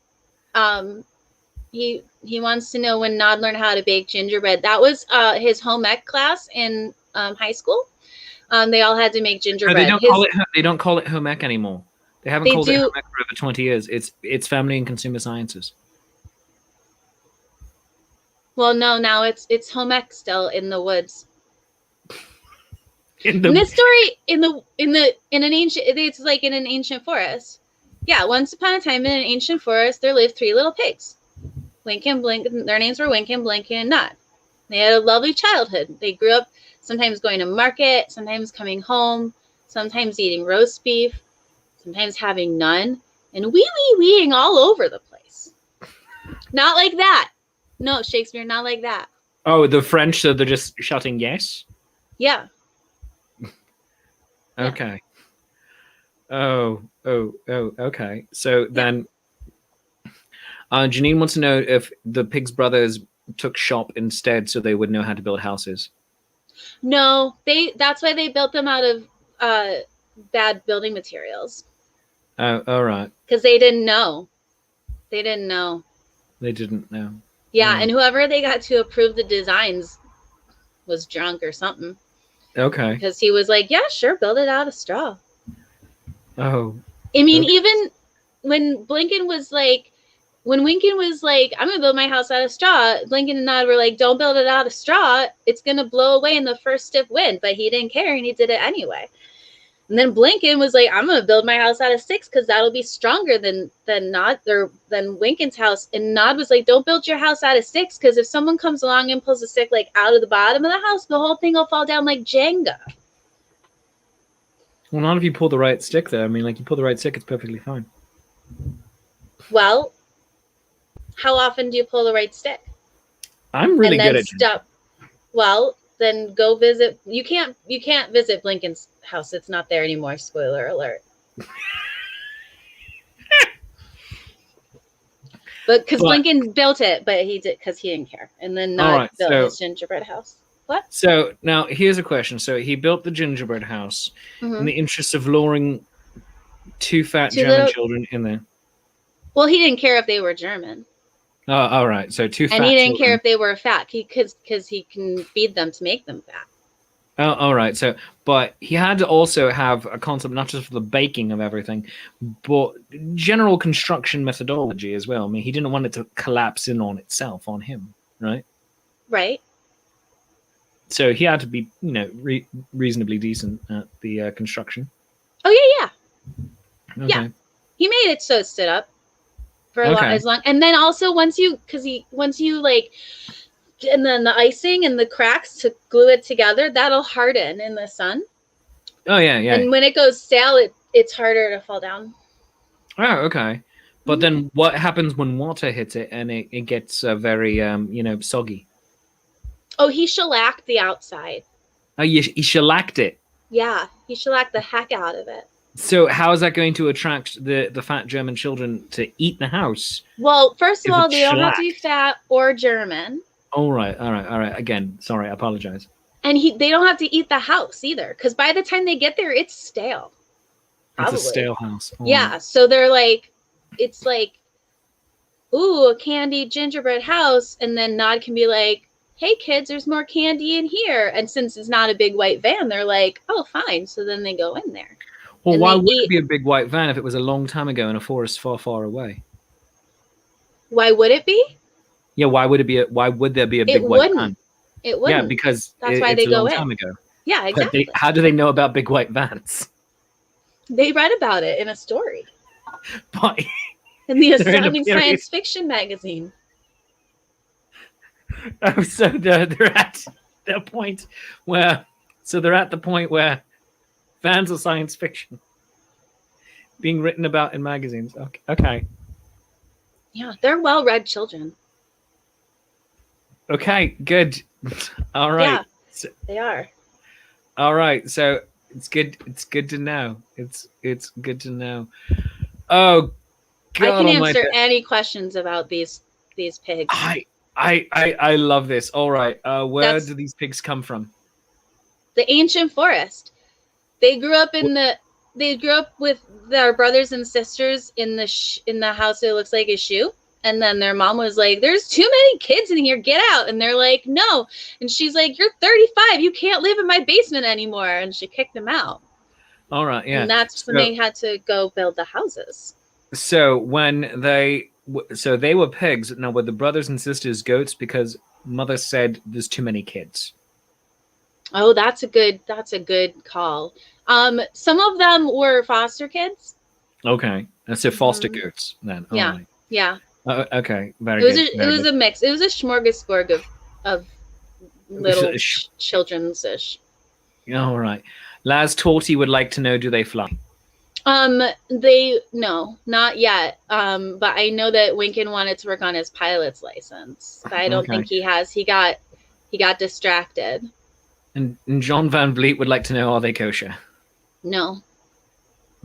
He wants to know when Nod learned how to bake gingerbread. That was his home ec class in high school. They all had to make gingerbread. No, they don't call it home ec anymore. They haven't called it home ec for over 20 years. It's family and consumer sciences. Well, no, now it's home ec still in the woods. In this story, in an ancient, it's like in an ancient forest. Yeah, once upon a time in an ancient forest, there lived 3 little pigs. Winkin, Blinkin, their names were Winkin, Blinkin, and Nod. They had a lovely childhood. They grew up sometimes going to market, sometimes coming home, sometimes eating roast beef, sometimes having none, and weeing all over the place. Not like that. No, Shakespeare, not like that. Oh, the French, so they're just shouting yes? Yeah. Okay. Oh, okay. So then, Janine wants to know if the Pigs brothers took shop instead so they would know how to build houses. No, that's why they built them out of bad building materials. Oh, all right. Because they didn't know. They didn't know. Yeah, and whoever they got to approve the designs was drunk or something. Okay. Because he was like, yeah, sure, build it out of straw. Oh. I mean, even when Winkin was like, I'm going to build my house out of straw, Blinkin and Nod were like, don't build it out of straw. It's going to blow away in the first stiff wind. But he didn't care, and he did it anyway. And then Blinkin was like, I'm going to build my house out of sticks because that'll be stronger than Winkin's house. And Nod was like, don't build your house out of sticks because if someone comes along and pulls a stick like out of the bottom of the house, the whole thing will fall down like Jenga. Well, not if you pull the right stick, though. I mean, like, you pull the right stick, it's perfectly fine. Well, how often do you pull the right stick? I'm really good at stop. Well, then go visit. You can't visit Blinkin's house. It's not there anymore. Spoiler alert. But because Blinkin built it, but he did because he didn't care. And then Nod built his gingerbread house. What? So now here's a question. So he built the gingerbread house in the interest of luring 2 fat German children in there. Well, he didn't care if they were German. Oh, all right. So 2 fat And he didn't children. care if they were fat because he can feed them to make them fat. Oh, all right. So, but he had to also have a concept, not just for the baking of everything, but general construction methodology as well. I mean, he didn't want it to collapse in on itself, on him, right? Right. So he had to be, reasonably decent at the construction. Oh, yeah. Okay. Yeah. He made it so it stood up for as long. And then also once you like, and then the icing and the cracks to glue it together, that'll harden in the sun. Oh, yeah. And when it goes stale, it's harder to fall down. Oh, okay. But then what happens when water hits it and it gets very, soggy? Oh, he shellacked the outside. Oh, he shellacked it? Yeah, he shellacked the heck out of it. So how is that going to attract the fat German children to eat the house? Well, first of all, they don't have to be fat or German. All right. Again, sorry, I apologize. And they don't have to eat the house either, because by the time they get there, it's stale. Probably. It's a stale house. Yeah. So they're like, it's like, ooh, a candy gingerbread house. And then Nod can be like, hey, kids, there's more candy in here. And since it's not a big white van, they're like, oh, fine. So then they go in there. Well, why would it be a big white van if it was a long time ago in a forest far, far away? Why would it be? Yeah, why would there be a big white van? It wouldn't. Yeah, because that's why they go in. Time ago. Yeah, exactly. How do they know about big white vans? They read about it in a story. Why? In the Astounding Science Fiction magazine. Oh, so they're at the point where fans of science fiction being written about in magazines. Okay. Yeah, they're well-read children. Okay, good. All right. Yeah, so, they are. All right, so it's good. It's good to know. It's good to know. Oh, God, I can answer any questions about these pigs. I love this. All right, where do these pigs come from? The ancient forest. They grew up with their brothers and sisters in the house that looks like a shoe. And then their mom was like, there's too many kids in here. Get out. And they're like, no. And she's like, you're 35. You can't live in my basement anymore. And she kicked them out. All right. Yeah. And that's when they had to go build the houses. So they were pigs. Now, were the brothers and sisters goats because mother said there's too many kids? Oh, that's a good call. Some of them were foster kids. Okay. So foster goats then. Yeah. Right. Yeah. Okay, very good. It was a mix. It was a smorgasbord of little children's-ish. All right. Laz Torty would like to know, do they fly? No, not yet. But I know that Winkin wanted to work on his pilot's license. But I don't think he has. He got distracted. And John Van Vliet would like to know, are they kosher? No.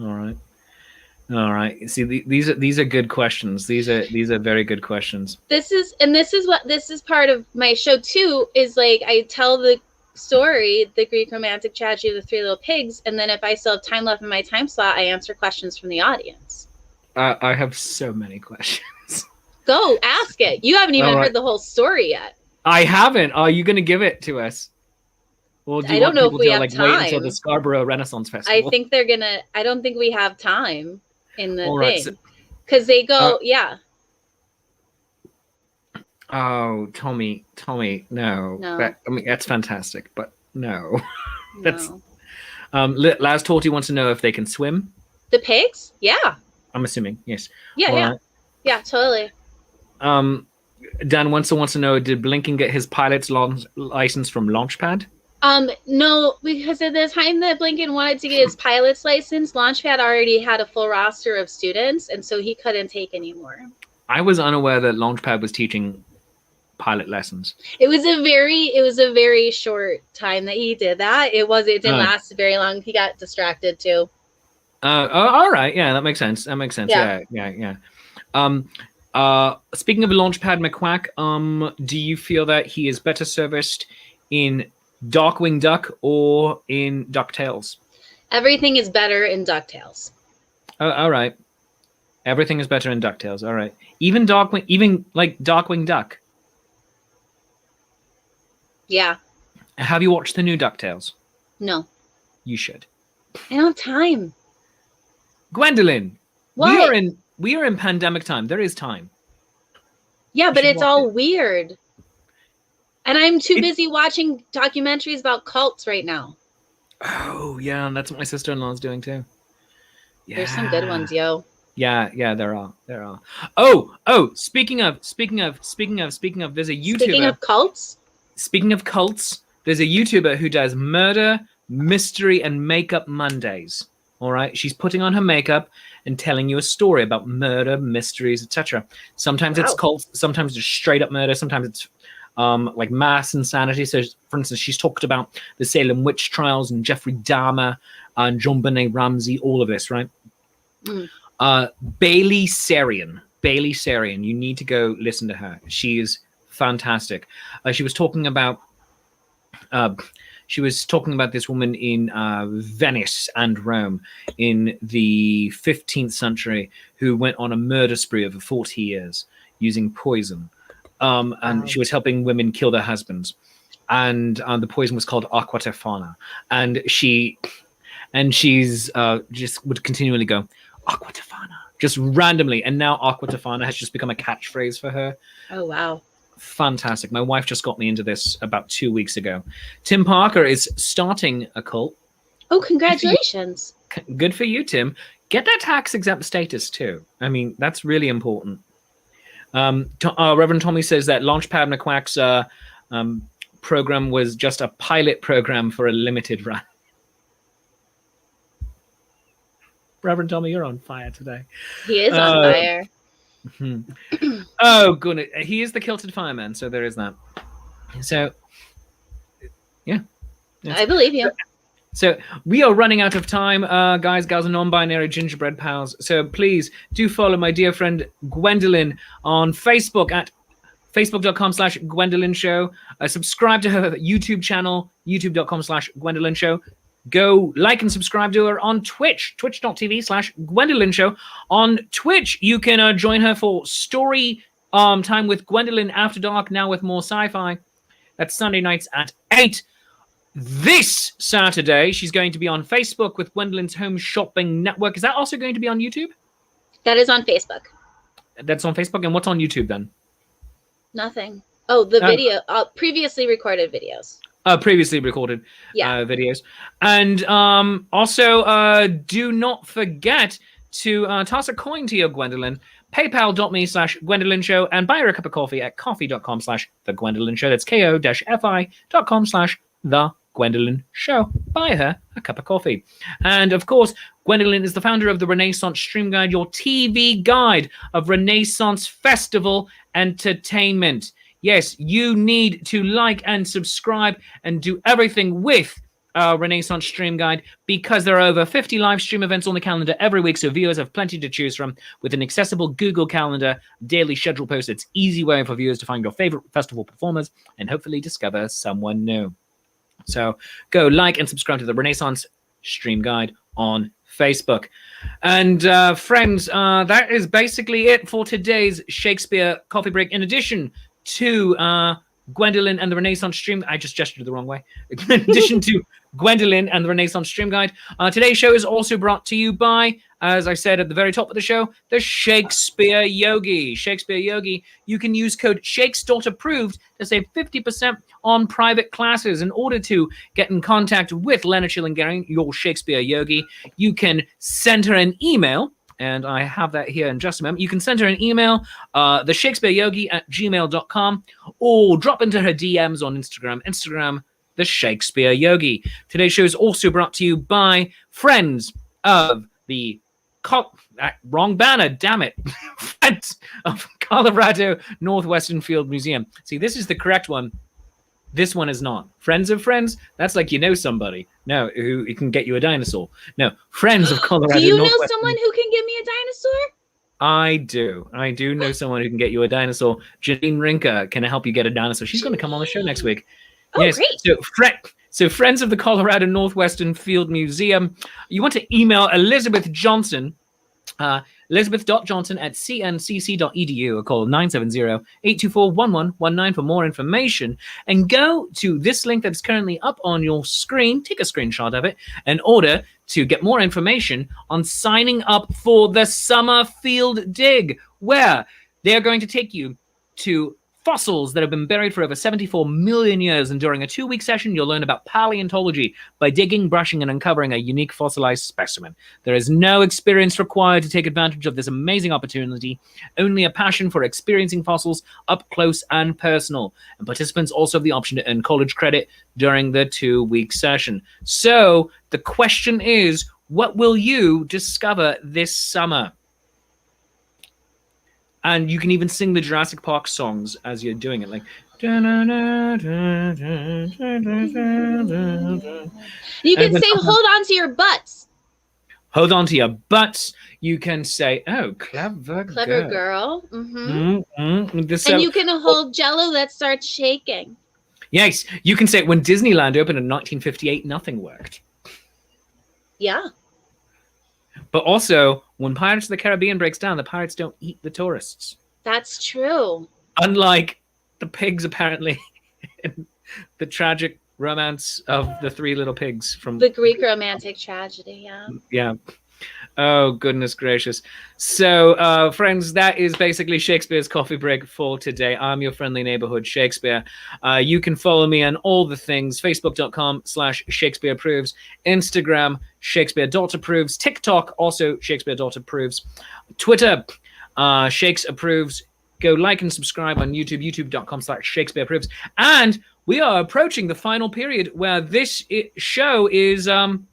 All right. See, these are good questions. These are very good questions. This is part of my show too. Is like I tell the story, the Greek romantic tragedy of the Three Little Pigs, and then if I still have time left in my time slot, I answer questions from the audience. I have so many questions. Go ask it. You haven't even heard the whole story yet. I haven't. Are you going to give it to us? Well, I don't know if we have time. Wait until the Scarborough Renaissance Festival. I think they're gonna. I don't think we have time in the thing because they go. Yeah. Oh, Tommy, no. That's fantastic, but no. That's. Laz Torty wants to know if they can swim. The pigs? Yeah. I'm assuming yes. Yeah, yeah, totally. Dan wants to know: did Blinken get his pilot's license from Launchpad? No, because at the time that Blinken wanted to get his pilot's license, Launchpad already had a full roster of students, and so he couldn't take any more. I was unaware that Launchpad was teaching pilot lessons. It was a very short time that he did that. It didn't last very long. He got distracted too. All right. Yeah, that makes sense. Yeah. Speaking of Launchpad McQuack, do you feel that he is better serviced in Darkwing Duck or in DuckTales? Everything is better in DuckTales. Oh, all right. Everything is better in DuckTales. All right. Even Darkwing Duck. Yeah. Have you watched the new DuckTales? No. You should. I don't have time. Gwendolyn. What? We are in pandemic time. There is time. Yeah, but it's all weird. And I'm too busy watching documentaries about cults right now. Oh, yeah, and that's what my sister-in-law is doing too. Yeah. There's some good ones, yo. Yeah, there are. Oh, speaking of, there's a YouTuber. Speaking of cults? Speaking of cults, there's a YouTuber who does murder, mystery, and makeup Mondays. All right, she's putting on her makeup and telling you a story about murder, mysteries, etc. Sometimes it's cults, sometimes it's straight up murder, sometimes it's like mass insanity. So, for instance, she's talked about the Salem witch trials and Jeffrey Dahmer and John Benet Ramsey, all of this, right? Bailey Sarian, you need to go listen to her. She is fantastic. She was talking about She was talking about this woman in Venice and Rome in the 15th century who went on a murder spree over 40 years using poison. And she was helping women kill their husbands. And the poison was called aqua tofana. And she's just would continually go, aqua tofana, just randomly. And now aqua tofana has just become a catchphrase for her. Oh, wow. Fantastic. My wife just got me into this about 2 weeks ago. Tim Parker is starting a cult. Oh, congratulations. Good for you, Tim. Get that tax-exempt status, too. I mean, that's really important. Reverend Tommy says that Launchpad McQuack's program was just a pilot program for a limited run. Reverend Tommy, you're on fire today. He is on fire. Oh, goodness. He is the kilted fireman, so there is that. So, yeah. I believe you. So we are running out of time, guys, gals, and non-binary gingerbread pals. So please do follow my dear friend Gwendolyn on Facebook at facebook.com/Gwendolyn Show. Subscribe to her YouTube channel, youtube.com/Gwendolyn Show. Go like and subscribe to her on Twitch, twitch.tv/Gwendolyn Show. On Twitch, you can join her for story time with Gwendolyn After Dark, now with more sci-fi. That's Sunday nights at 8. This Saturday, she's going to be on Facebook with Gwendolyn's Home Shopping Network. Is that also going to be on YouTube? That is on Facebook. That's on Facebook. And what's on YouTube then? Nothing. Oh, the video, previously recorded videos. Previously recorded videos. And also, do not forget to toss a coin to your Gwendolyn. PayPal.me/Gwendolyn Show and buy her a cup of coffee at coffee.com/The Gwendolyn Show. That's ko-fi.com/The Gwendolyn Show. Buy her a cup of coffee. And of course, Gwendolyn is the founder of the Renaissance Stream Guide, your TV guide of Renaissance Festival entertainment. Yes, you need to like and subscribe and do everything with Renaissance Stream Guide because there are over 50 live stream events on the calendar every week, so viewers have plenty to choose from with an accessible Google Calendar daily schedule post. It's easy way for viewers to find your favorite festival performers and hopefully discover someone new. So go like and subscribe to the Renaissance Stream Guide on Facebook. And friends, that is basically it for today's Shakespeare Coffee Break. In addition to Gwendolyn and the Renaissance Stream, I just gestured the wrong way. In addition to Gwendolyn and the Renaissance Stream Guide, today's show is also brought to you by, as I said at the very top of the show, the Shakespeare Yogi. Shakespeare Yogi, you can use code SHAKES.approved to save 50% on private classes. In order to get in contact with Leonard Chillingarian, your Shakespeare Yogi, you can send her an email. And I have that here in just a moment. You can send her an email, theshakespeareyogi@gmail.com, or drop into her DMs on Instagram, the Shakespeare Yogi. Today's show is also brought to you by friends of the wrong banner, damn it. Friends of Colorado Northwestern Field Museum. See, this is the correct one. This one is not. Friends of friends, that's like you know somebody. No, who can get you a dinosaur. No, friends of Colorado. Do you know someone who can get me a dinosaur? I do. I do know someone who can get you a dinosaur. Janine Rinka can help you get a dinosaur. She's going to come on the show next week. Oh, yes. Great. So friends of the Colorado Northwestern Field Museum, you want to email Elizabeth Johnson, elizabeth.johnson@cncc.edu, or call 970-824-1119 for more information, and go to this link that's currently up on your screen. Take a screenshot of it in order to get more information on signing up for the Summer Field Dig, where they're going to take you to fossils that have been buried for over 74 million years, and during a 2-week session, you'll learn about paleontology by digging, brushing, and uncovering a unique fossilized specimen. There is no experience required to take advantage of this amazing opportunity, only a passion for experiencing fossils up close and personal. And participants also have the option to earn college credit during the 2-week session. So the question is, what will you discover this summer? And you can even sing the Jurassic Park songs as you're doing it, like. You can say, "Hold on to your butts." Hold on to your butts. You can say, "Oh, clever girl." Mm-hmm. Mm-hmm. And you can hold Jello that starts shaking. Yes, you can say when Disneyland opened in 1958, nothing worked. Yeah. But also, when Pirates of the Caribbean breaks down, the pirates don't eat the tourists. That's true. Unlike the pigs, apparently, in the tragic romance of the Three Little Pigs from the Greek romantic tragedy. Yeah. Yeah. Oh, goodness gracious. So, friends, that is basically Shakespeare's Coffee Break for today. I'm your friendly neighborhood Shakespeare. You can follow me on all the things, facebook.com/Shakespeare Approves, Instagram, Shakespeare.approves, TikTok, also Shakespeare.approves, Twitter, Shakes Approves. Go like and subscribe on YouTube, youtube.com/Shakespeare Approves. And we are approaching the final period where this show is being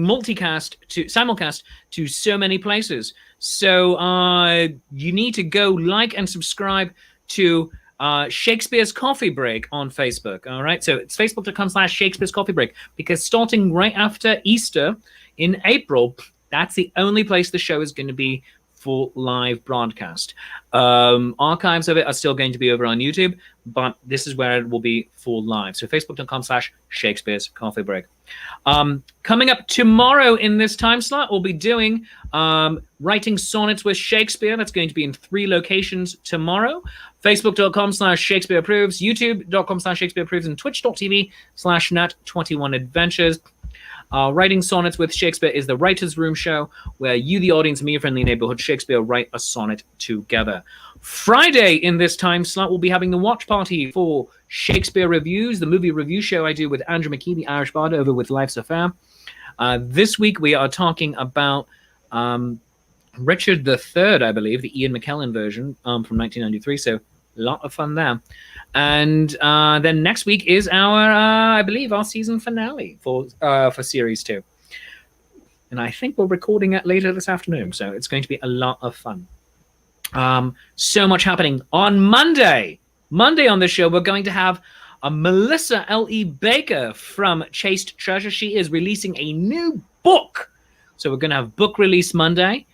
simulcast to so many places. So you need to go like and subscribe to Shakespeare's Coffee Break on Facebook. All right, so it's facebook.com/Shakespeare's Coffee Break, because starting right after Easter in April, that's the only place the show is going to be for live broadcast. Archives of it are still going to be over on YouTube, but this is where it will be for live. So facebook.com/Shakespeare's Coffee Break. Coming up tomorrow in this time slot, we'll be doing Writing Sonnets with Shakespeare. That's going to be in 3 locations tomorrow. Facebook.com/Shakespeare Approves, YouTube.com/Shakespeare Approves, and Twitch.tv/Nat21Adventures. Writing Sonnets with Shakespeare is the Writer's Room show, where you, the audience, and me, your friendly neighborhood Shakespeare, write a sonnet together. Friday in this time slot, we'll be having the watch party for Shakespeare Reviews, the movie review show I do with Andrew McKee, the Irish bard, over with Life's Affair. This week, we are talking about Richard III, I believe, the Ian McKellen version from 1993, so a lot of fun there. And then next week is I believe, our season finale for Series 2. And I think we're recording it later this afternoon, so it's going to be a lot of fun. So much happening. On Monday on this show, we're going to have Melissa L.E. Baker from Chaste Treasure. She is releasing a new book. So we're going to have book release Monday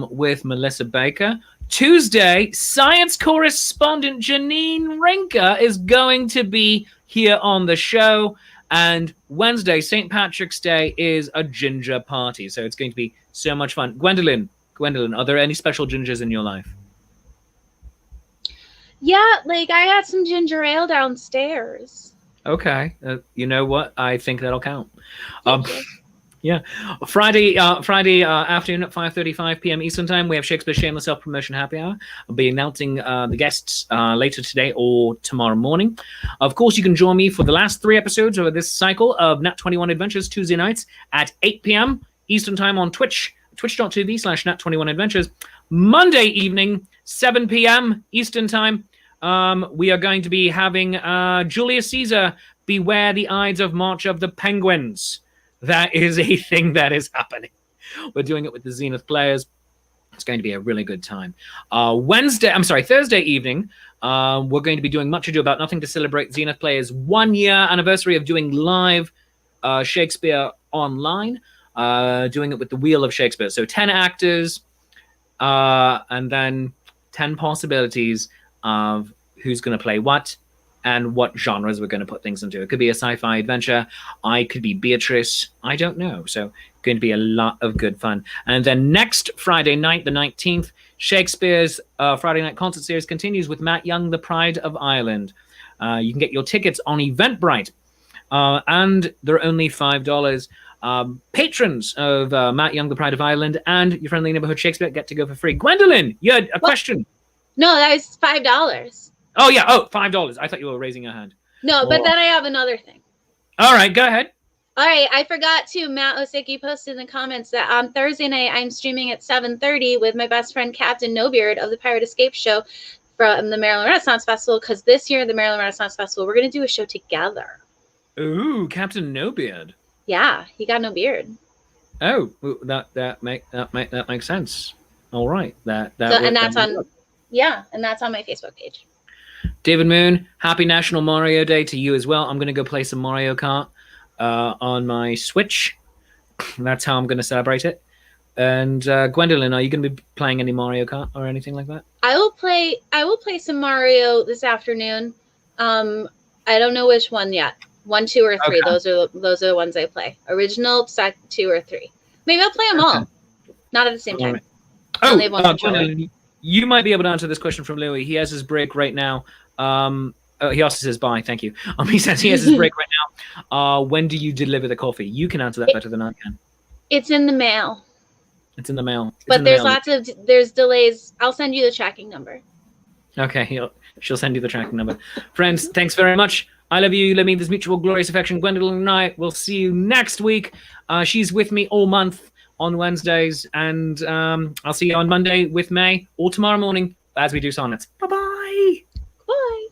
with Melissa Baker. Tuesday, science correspondent Janine Rinker is going to be here on the show. And Wednesday, St. Patrick's Day, is a ginger party. So it's going to be so much fun. Gwendolyn, are there any special gingers in your life? Yeah, like I got some ginger ale downstairs. Okay. You know what? I think that'll count. Yeah. Friday afternoon at 5:35 p.m. Eastern Time, we have Shakespeare Shameless Self-Promotion Happy Hour. I'll be announcing the guests later today or tomorrow morning. Of course, you can join me for the last 3 episodes of this cycle of Nat 21 Adventures, Tuesday nights at 8 p.m. Eastern Time on Twitch, twitch.tv/Nat21Adventures. Monday evening, 7 p.m. Eastern Time, we are going to be having Julius Caesar, Beware the Ides of March of the Penguins. That is a thing that is happening. We're doing it with the Zenith players. It's going to be a really good time. Thursday evening, we're going to be doing Much Ado About Nothing to celebrate Zenith players' 1-year anniversary of doing live Shakespeare online, doing it with the Wheel of Shakespeare. So 10 actors, and then 10 possibilities of who's going to play what and what genres we're going to put things into. It could be a sci-fi adventure. I could be Beatrice. I don't know. So going to be a lot of good fun. And then next Friday night, the 19th, Shakespeare's Friday night concert series continues with Matt Young, The Pride of Ireland. You can get your tickets on Eventbrite, and they're only $5. Patrons of Matt Young, The Pride of Ireland, and your friendly neighborhood Shakespeare get to go for free. Gwendolyn, you had a question. No, that was $5. Oh, yeah. Oh, $5. I thought you were raising your hand. No, but then I have another thing. All right, go ahead. All right, I forgot to. Matt Osicki posted in the comments that on Thursday night, I'm streaming at 7:30 with my best friend, Captain No-Beard of the Pirate Escape Show from the Maryland Renaissance Festival, because this year, the Maryland Renaissance Festival, we're going to do a show together. Ooh, Captain No-Beard. Yeah, he got no beard. Oh, that makes sense. All right. And that's on my Facebook page. David Moon, happy National Mario Day to you as well. I'm going to go play some Mario Kart on my Switch. That's how I'm going to celebrate it. And Gwendolyn, are you going to be playing any Mario Kart or anything like that? I will play some Mario this afternoon. I don't know which one yet. 1, 2, or 3. Okay. Those are the ones I play. Original, 2, or 3. Maybe I'll play them all. Not at the same time. Right. I only have one controller. Gwendolyn, you might be able to answer this question from Louis. He has his break right now. He also says bye. Thank you. He says he has his break right now. When do you deliver the coffee? You can answer that better than I can. It's in the mail. It's in the mail. But there's delays. I'll send you the tracking number. Okay, she'll send you the tracking number. Friends, thanks very much. I love you. You love me. There's mutual glorious affection. Gwendolyn and I will see you next week. She's with me all month on Wednesdays, and I'll see you on Monday with May or tomorrow morning as we do sonnets. Bye-bye. Bye.